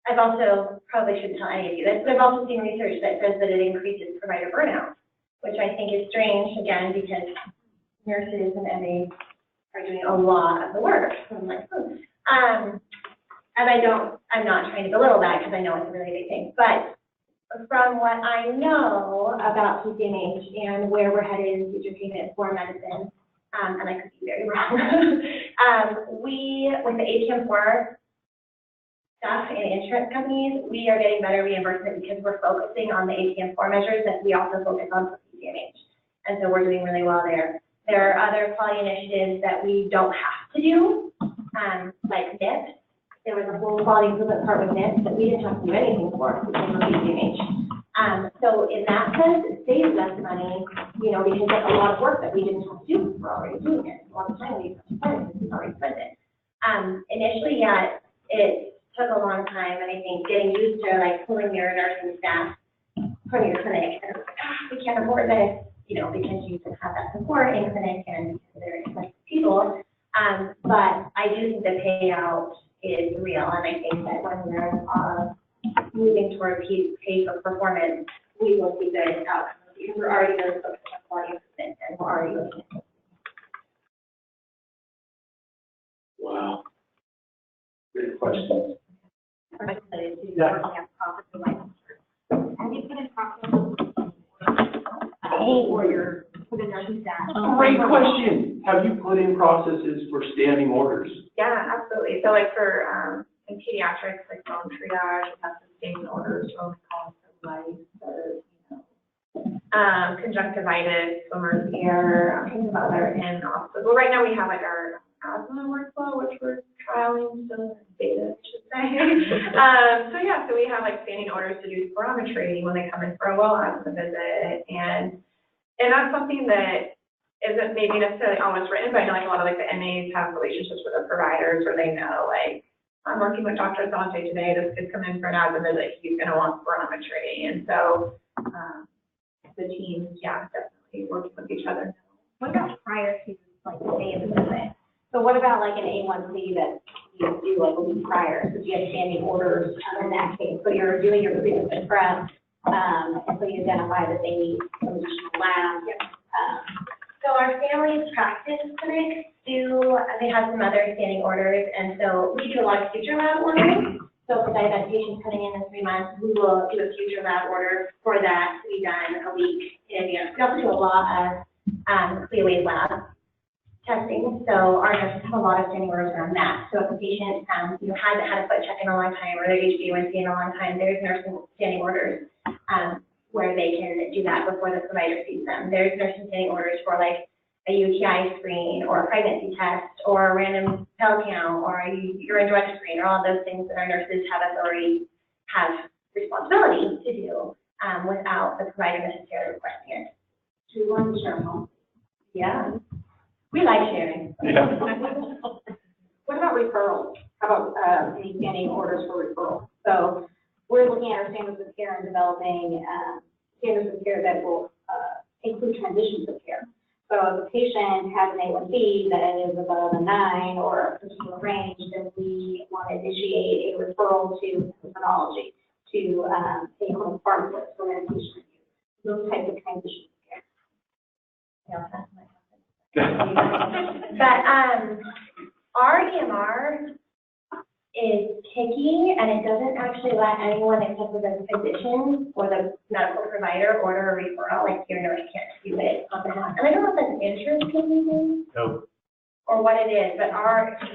B: I've also, probably shouldn't tell any of you this, but I've also seen research that says that it increases provider burnout, which I think is strange, again, because nurses and MAs are doing a lot of the work. So I'm like, and I'm not trying to belittle that because I know it's a really big thing. But from what I know about PCMH and where we're headed in future treatment for medicine, and I could be very wrong, we, with the APM4 stuff and insurance companies, we are getting better reimbursement because we're focusing on the APM4 measures that we also focus on for PCMH. And so we're doing really well there. There are other quality initiatives that we don't have to do, like NIPS. There was a whole quality improvement part with NIPS that we didn't have to do anything for because of PCMH. So in that sense, it saves us money, you know, because that's a lot of work that we didn't have to do. We're already doing it. A lot of time we have to spend it because we've already spent it. Initially, yeah, it took a long time, and I think getting used to like pulling your nursing staff from your clinic, and we can't afford this, you know, because you can have that support in clinic and they're expensive people. But I do think the payout is real, and I think that when we're moving toward pay for performance, we will see good outcomes because we're already really focused on quality improvement and we're already looking at it.
R: Wow. Great question.
A: I'm excited to work on process of licensure. Have you put in process for the nursing staff?
C: Great question. Have you put in processes for standing orders?
A: Yeah, absolutely. So like for in pediatrics, like bone triage, we have some standing orders for calls for life, for, you know, conjunctivitis, swimmer's ear, things of other in hospital. Well, right now we have like our asthma workflow, which we're trialing, still in beta, I should say. So we have like standing orders to do spirometry when they come in for a well asthma visit, and that's something that isn't maybe necessarily always written, but I know like a lot of like the MAs have relationships with the providers where they know like, I'm working with Dr. Zante today, this kid's come in for an asthma visit, he's gonna want spirometry. And so the teams, yeah, definitely working with each other.
B: What about prior to like the day of the visit? So what about like an A1C that you do like a week prior? So do you have standing orders in that case? So you're doing your previous prep, and so you identify that they need some additional labs. So our family practice clinics they have some other standing orders, and so we do a lot of future lab ordering. So if a patient's coming in 3 months, we will do a future lab order for that to be done a week in advance. We also do a lot of CLIA labs. testing, so our nurses have a lot of standing orders around that. So if a patient, hasn't had a foot check in a long time, or their HbA1c in a long time, there's nursing standing orders, where they can do that before the provider sees them. There's nursing standing orders for like a UTI screen, or a pregnancy test, or a random pill count, or a urine drug screen, or all those things that our nurses have responsibility to do, without the provider necessarily requesting it.
O: Do you want to share home?
B: Yeah. We like sharing.
C: Yeah.
O: What about referrals? How about any standing orders for referrals? So we're looking at our standards of care and developing standards of care that will include transitions of care. So if a patient has an A1C that is above a 9 or a particular range, then we want to initiate a referral to endocrinology, to a clinical pharmacist for medication review. Those types of transitions of care.
B: But our EMR is picky, and it doesn't actually let anyone except for the physician or the medical provider order a referral. Like your nurse can't do it on behalf. And I don't know if that's an insurance company thing or what it is, but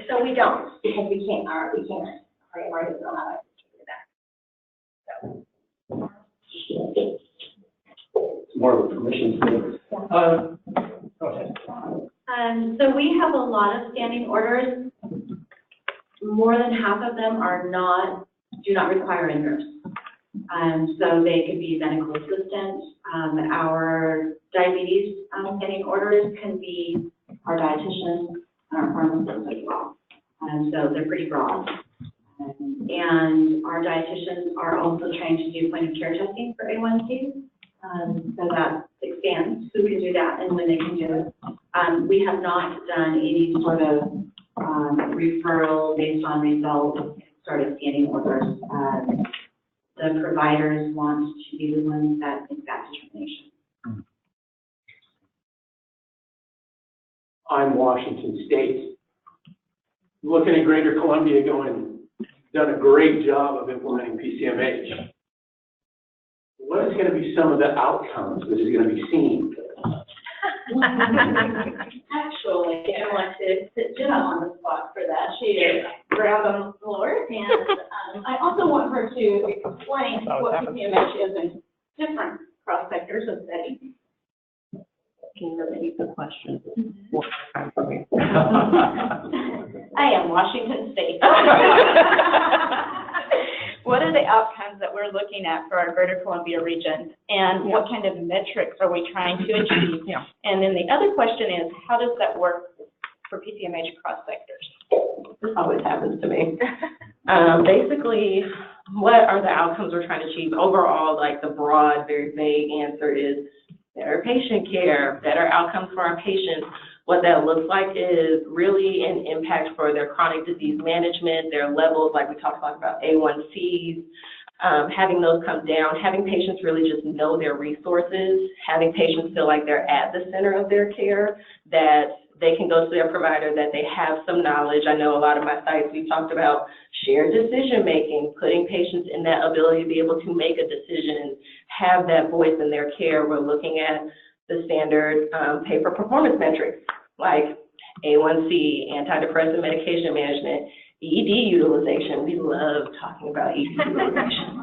B: so we don't, because we can't. Our EMR doesn't allow us to do that. So.
R: It's more of a permission thing. Go ahead.
I: So we have a lot of standing orders. More than half of them do not require a nurse. So they could be medical assistants. Our diabetes standing orders can be our dietitians and our pharmacists as well. So they're pretty broad. And our dietitians are also trained to do point of care testing for A1C. So that expands who can do that and when they can do it. We have not done any sort of referral based on results, sort of standing orders. The providers want to be the ones that make that determination.
C: I'm Washington State. Looking at Greater Columbia done a great job of implementing PCMH. What is going to be some of the outcomes that is going to be seen?
O: Actually, I want to put Jenna on the spot for that. She is ground on the floor, and I also want her to explain what PCMH is in different cross sectors of study.
K: Can you repeat the question?
O: I am Washington State. What are the outcomes that we're looking at for our Greater Columbia region, and what kind of metrics are we trying to achieve? And then the other question is, how does that work for PCMH cross sectors?
S: This always happens to me. Basically, what are the outcomes we're trying to achieve? Overall, like the broad, very vague answer is better patient care, better outcomes for our patients. What that looks like is really an impact for their chronic disease management, their levels, like we talked about A1Cs, having those come down, having patients really just know their resources, having patients feel like they're at the center of their care, that they can go to their provider, that they have some knowledge. I know a lot of my sites, we've talked about shared decision-making, putting patients in that ability to be able to make a decision and have that voice in their care. We're looking at the standard pay-for-performance metrics, like A1C, antidepressant medication management, ED utilization. We love talking about ED utilization.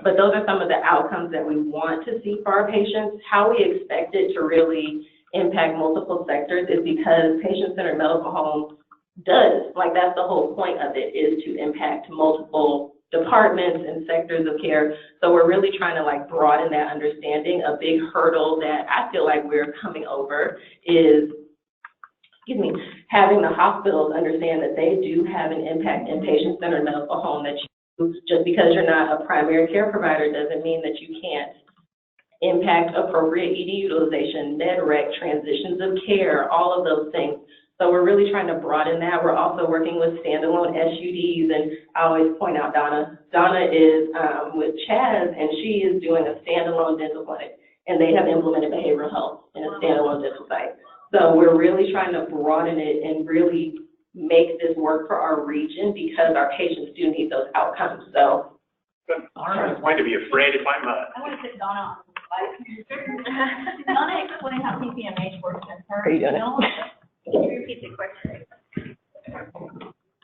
S: But those are some of the outcomes that we want to see for our patients. How we expect it to really impact multiple sectors is because patient-centered medical home does, like that's the whole point of it, is to impact multiple departments and sectors of care. So we're really trying to like broaden that understanding. A big hurdle that I feel like we're coming over is, having the hospitals understand that they do have an impact in patient-centered medical home, that just because you're not a primary care provider doesn't mean that you can't impact appropriate ED utilization, med rec, transitions of care, all of those things. So we're really trying to broaden that. We're also working with standalone SUDs, and I always point out Donna. Donna is with Chaz, and she is doing a standalone dental clinic, and they have implemented behavioral health in a standalone dental site. So we're really trying to broaden it and really make this work for our region because our patients do need those outcomes. So
C: I'm going to be afraid if I'm
O: I want to put Donna on the slide. Donna explain how PCMH works in her
S: Are you doing
O: field.
B: Can you repeat the question?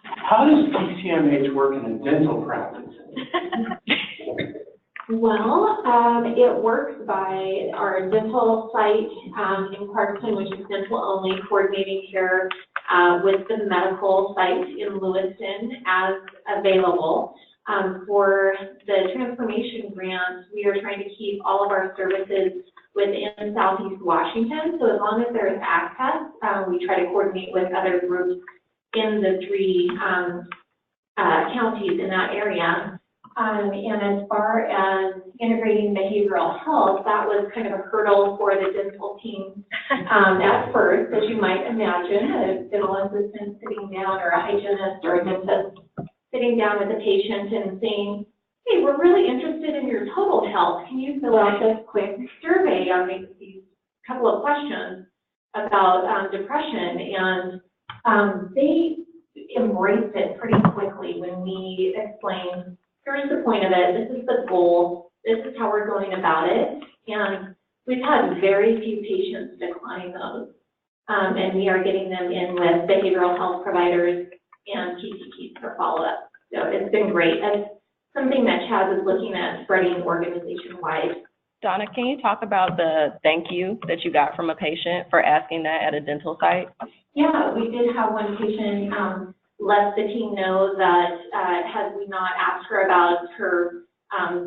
C: How does PCMH work in a dental practice?
A: Well, it works by our dental site in Clarkson, which is dental only, coordinating care with the medical site in Lewiston as available. For the transformation grant, we are trying to keep all of our services within Southeast Washington. So as long as there is access, we try to coordinate with other groups in the three counties in that area. And as far as integrating behavioral health, that was kind of a hurdle for the dental team at first, as you might imagine, a dental assistant sitting down, or a hygienist or a dentist sitting down with a patient and saying, hey, we're really interested in your total health. Can you fill out this quick survey on these couple of questions about depression? And they embraced it pretty quickly when we explained, here's the point of it, this is the goal, this is how we're going about it. And we've had very few patients decline those. And we are getting them in with behavioral health providers and PCPs for follow-up. So it's been great. It's something that Chaz is looking at spreading organization-wide.
K: Donna, can you talk about the thank you that you got from a patient for asking that at a dental site?
A: Yeah, we did have one patient let the team know that had we not asked her about her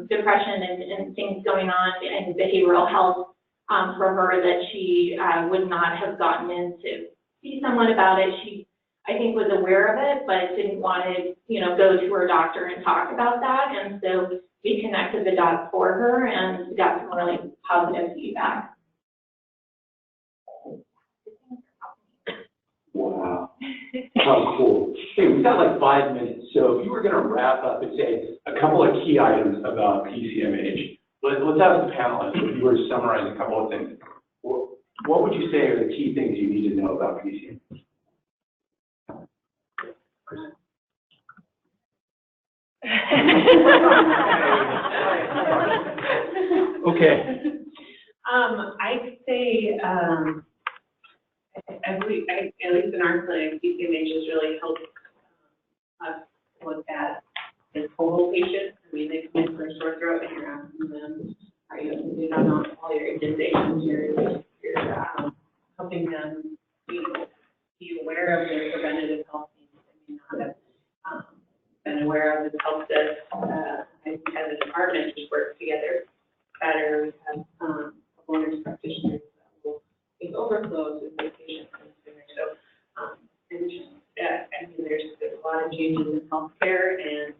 A: depression and things going on in behavioral health for her, that she would not have gotten in to see someone about it. She, I think, was aware of it, but didn't want to, go to her doctor and talk about that. And so we connected the dots for her and got some really positive feedback.
C: Wow. How cool. Hey, we've got like 5 minutes, so if you were going to wrap up and say a couple of key items about PCMH, let's ask the panelists, if you were to summarize a couple of things. What would you say are the key things you need to know about PCMH? Okay.
I: I'd say, at least in our clinic, PCMH has really helped us look at the total patient. I mean, they come in for a sore throat and you're asking them, are you doing on all your indentations? You're helping them, be aware of their preventative health needs. They may not have been aware of. It helps us, as a department, just work together better. We have wellness practitioners that will take overflows with the patients and so and just I mean there's a lot of changes in healthcare and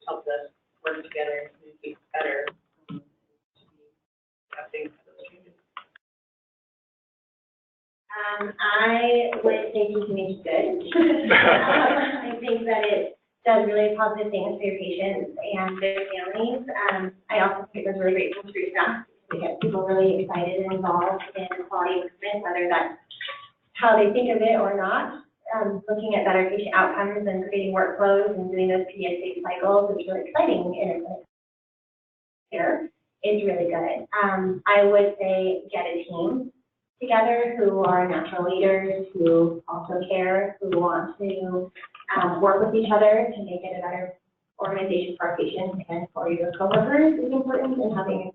I: helps us work together and communicate better to be adapting to those changes.
B: I would say PCMH is good. I think that it does really positive things for your patients and their families. I also think it was really great for your staff to get people really excited and involved in quality improvement, whether that's how they think of it or not. Looking at better patient outcomes and creating workflows and doing those PSA cycles is really exciting in a care is really good. I would say get a team together who are natural leaders, who also care, who want to work with each other to make it a better organization for our patients and for your coworkers is important, and having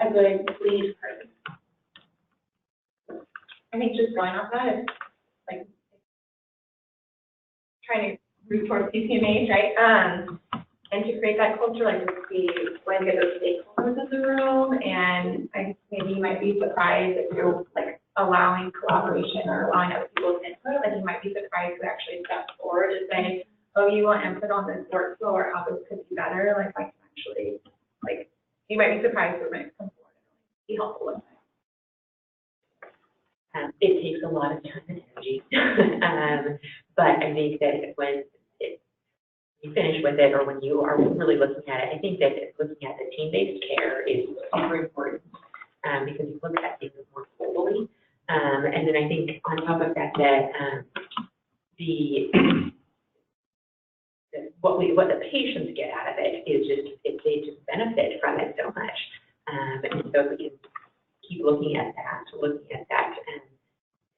B: a good lead person.
A: I think just going off that is like trying to root towards PCMH, right? And to create that culture, like we want to get those stakeholders in the room, and I maybe you might be surprised if you're like allowing collaboration or allowing other people's input, like you might be surprised who actually steps forward and say, oh, you want input on this workflow or how this could be better, like I can actually, like, you might be surprised who might come forward and be helpful with it.
D: It takes a lot of time and energy, but I think that when you finish with it or when you are really looking at it, I think that looking at the team-based care is super important because you look at things more globally. And then I think on top of that, what the patients get out of it is they just benefit from it so much. And so if we can keep looking at that, and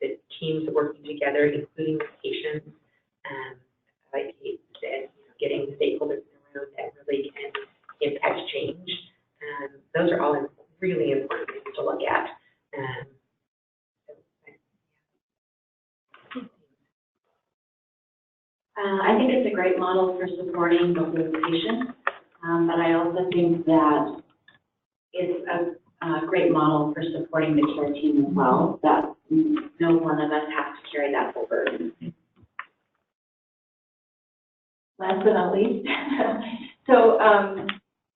D: the teams those are all really important things to look at.
I: I think it's a great model for supporting the whole patient, but I also think that it's a great model for supporting the care team as well, that no one of us has to carry that whole burden.
N: Last but not least, so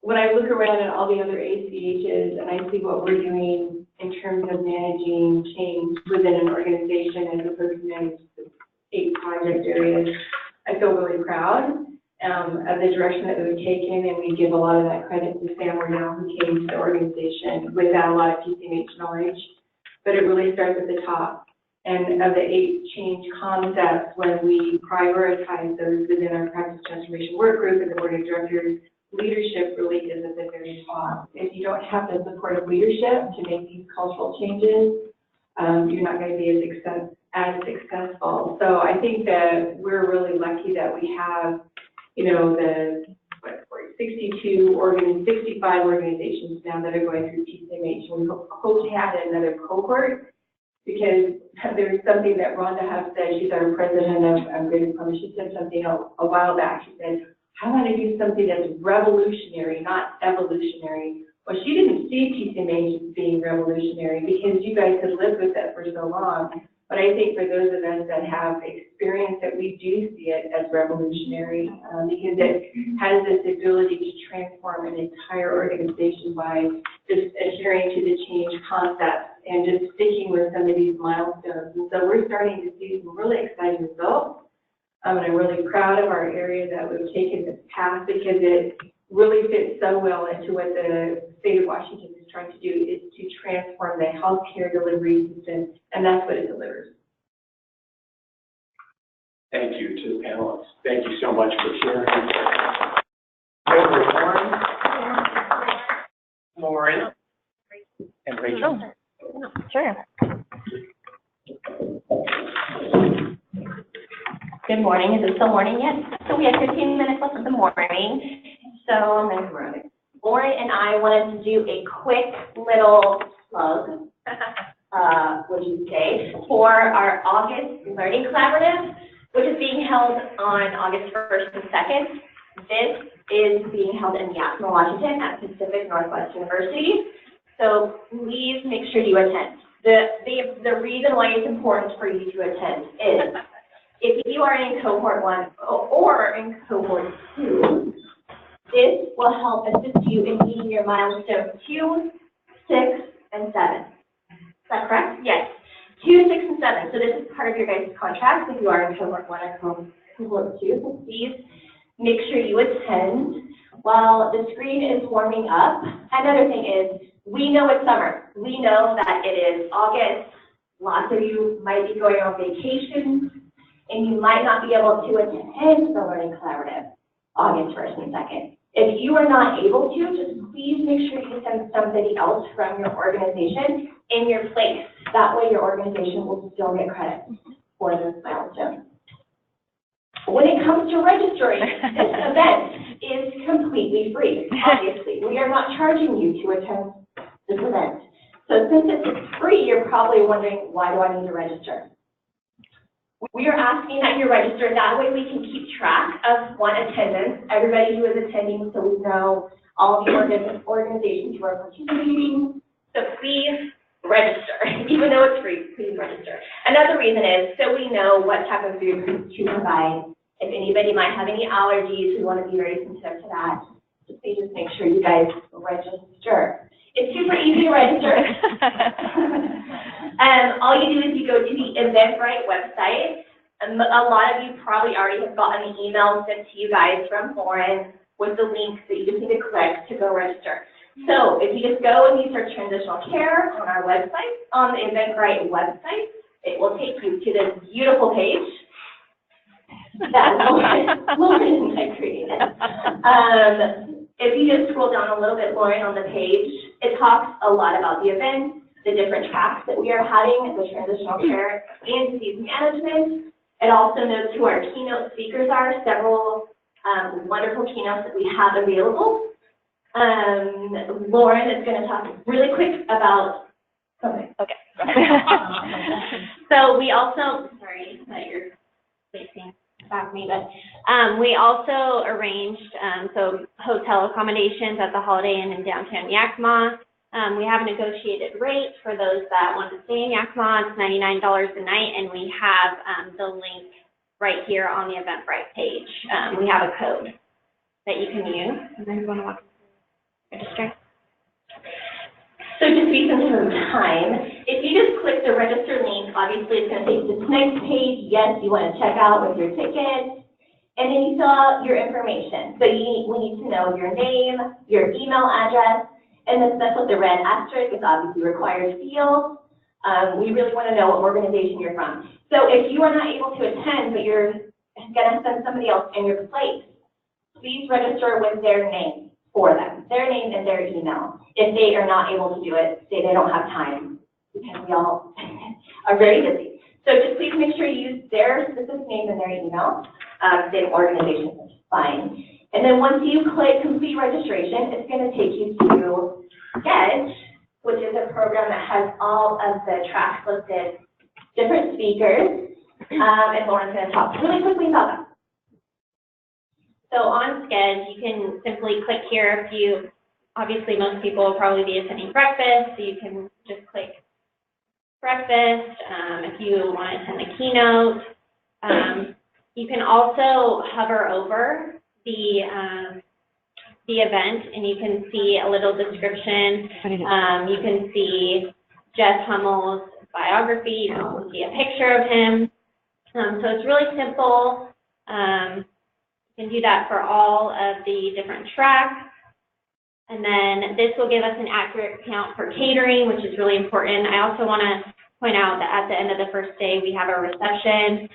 N: when I look around at all the other ACHs and I see what we're doing in terms of managing change within an organization as opposed to manage the 8 project areas, I feel really proud of the direction that we've taken, and we give a lot of that credit to Sam Wardell, who came to the organization without a lot of PCMH knowledge, but it really starts at the top. And of the 8 change concepts, when we prioritize those within our practice transformation work group and the board of directors, leadership really is at the very top. If you don't have the support of leadership to make these cultural changes, you're not going to be as successful. So I think that we're really lucky that we have, the 65 organizations now that are going through PCMH. And we hope to have another cohort, because there's something that Rhonda Huff said. She's our president of Greater Columbus. She said something a while back. She said, I want to do something that's revolutionary, not evolutionary. Well, she didn't see PCMH as being revolutionary because you guys had lived with it for so long. But I think for those of us that have experience, that we do see it as revolutionary, because it has this ability to transform an entire organization by just adhering to the change concepts and just sticking with some of these milestones. And so we're starting to see some really exciting results. And I'm really proud of our area that we've taken this path, because it really fits so well into what the state of Washington is trying to do, is to transform the healthcare delivery system, and that's what it delivers.
C: Thank you to the panelists. Thank you so much for sharing. Lauren, and Rachel.
Q: Sure.
B: Good morning. Is it still morning yet? So we have 15 minutes left of the morning. So I'm going to run it. Lauren and I wanted to do a quick little plug, would you say, for our August Learning Collaborative, which is being held on August 1st and 2nd. This is being held in Yakima, Washington at Pacific Northwest University. So please make sure you attend. The reason why it's important for you to attend is if you are in cohort 1 or in cohort 2, this will help assist you in meeting your milestones 2, 6, and 7. Is that correct? Yes. 2, 6, and 7. So this is part of your guys' contract if you are in cohort 1 or cohort 2. So please make sure you attend while the screen is warming up. Another thing is, we know it's summer. We know that it is August. Lots of you might be going on vacation, and you might not be able to attend the Learning Collaborative August 1st and 2nd. If you are not able to, just please make sure you send somebody else from your organization in your place. That way your organization will still get credit for this milestone. When it comes to registering, this event is completely free, obviously. We are not charging you to attend this event. So since it's free, you're probably wondering, why do I need to register? We are asking that you register. That way we can keep track of attendance, everybody who is attending, so we know all the organizations who are participating. So please register. Even though it's free, please register. Another reason is so we know what type of food to provide. If anybody might have any allergies, we want to be very sensitive to that. So please just make sure you guys register. It's super easy to register. All you do is you go to the Eventbrite website. A lot of you probably already have gotten an email sent to you guys from Lauren with the link that you just need to click to go register. So if you just go and you search transitional care on our website, on the Eventbrite website, it will take you to this beautiful page that Lauren had created. If you just scroll down a little bit, Lauren, on the page, it talks a lot about the event, the different tracks that we are having, the transitional care and disease management. It also notes who our keynote speakers are, several wonderful keynotes that we have available. Lauren is going to talk really quick about something. Okay. So we also, sorry that you're facing back me, but we also arranged so hotel accommodations at the Holiday Inn in downtown Yakima. We have a negotiated rate for those that want to stay in Yakima. It's $99 a night, and we have the link right here on the Eventbrite page. We have a code that you can use. And then you want to walk register. So just be some time. If you just click the register link, obviously it's going to take you to this next page. Yes, you want to check out with your ticket, and then you fill out your information. So we need to know your name, your email address, and then that's what the red asterisk is obviously required field. We really want to know what organization you're from. So if you are not able to attend, but you're going to send somebody else in your place, please register with their name for them, their name and their email. If they are not able to do it, say they don't have time, because we all are very busy. So just please make sure you use their specific name and their email, same organization, which is fine. And then once you click complete registration, it's going to take you to GCACH, which is a program that has all of the tracks listed, different speakers, and Lauren's going to talk really quickly about that. So on GCACH, you can simply click here if you, obviously most people will probably be attending breakfast, so you can just click breakfast. If you want to attend the keynote, you can also hover over the event, and you can see a little description. You can see Jeff Hummel's biography. You can see a picture of him. So it's really simple. You can do that for all of the different tracks. And then this will give us an accurate count for catering, which is really important. I also want to point out that at the end of the first day, we have a reception.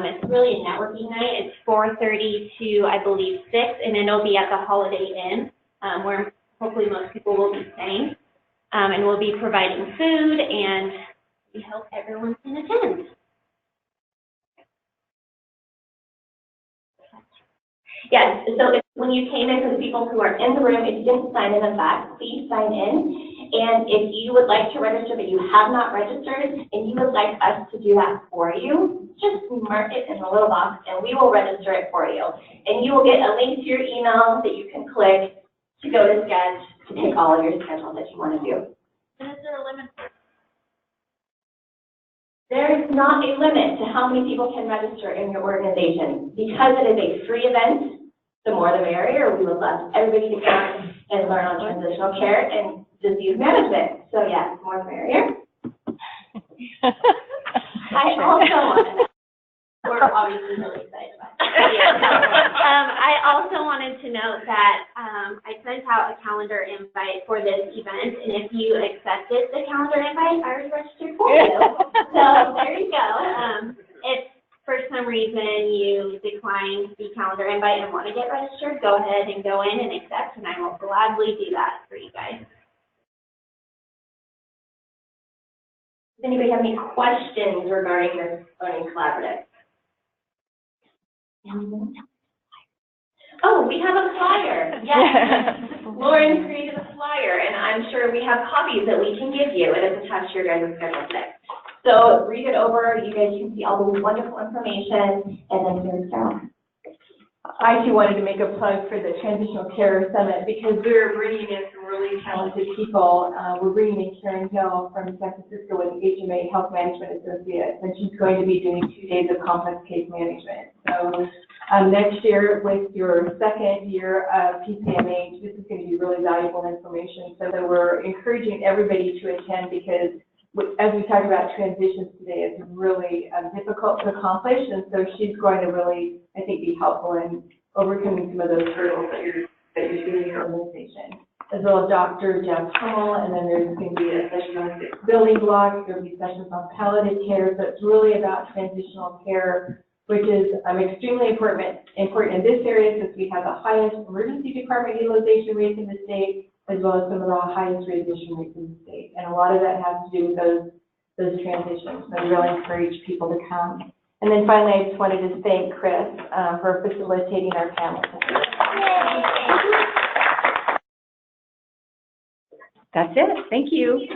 B: It's really a networking night. It's 4:30 to, I believe, 6, and it'll be at the Holiday Inn, where hopefully most people will be staying. And we'll be providing food, and we hope everyone can attend. Yes, so when you came in, for the people who are in the room, if you didn't sign in fact, please sign in. And if you would like to register but you have not registered and you would like us to do that for you, just mark it in the little box and we will register it for you. And you will get a link to your email that you can click to go to GCACH to pick all of your schedules that you want to do.
A: And is there a limit?
B: There is not a limit to how many people can register in your organization. Because it is a free event, the more the merrier. We would love everybody to come and learn on transitional care and disease management. So yes, more the merrier. I also want to, we're obviously really excited about it. I also wanted to note that I sent out a calendar invite for this event, and if you accepted the calendar invite, I already registered for you. So there you go. If for some reason you declined the calendar invite and want to get registered, go ahead and go in and accept, and I will gladly do that for you guys. Does anybody have any questions regarding this learning collaborative? Oh, we have a flyer. Yes. Lauren created a flyer, and I'm sure we have copies that we can give you. It is attached to your guys' schedule today. So read it over. You guys can see all the wonderful information, and then here's Carol.
N: I too wanted to make a plug for the Transitional Care Summit because we're bringing in some really talented people. We're bringing in Karen Hill from San Francisco with HMA Health Management Associates, and she's going to be doing 2 days of complex case management. So next year, with your second year of PCMH, this is going to be really valuable information. So that we're encouraging everybody to attend because as we talked about transitions today, it's really difficult to accomplish, and so she's going to really, I think, be helpful in overcoming some of those hurdles that you're seeing in your organization. As well as Dr. Jeff Hummel, and then there's going to be a session on building blocks, there'll be sessions on palliative care, so it's really about transitional care, which is extremely important in this area since we have the highest emergency department utilization rates in the state, as well as some of the highest readmission rates in the state. And a lot of that has to do with those transitions. So I really encourage people to come. And then finally, I just wanted to thank Chris for facilitating our panel.
T: That's it. Thank you.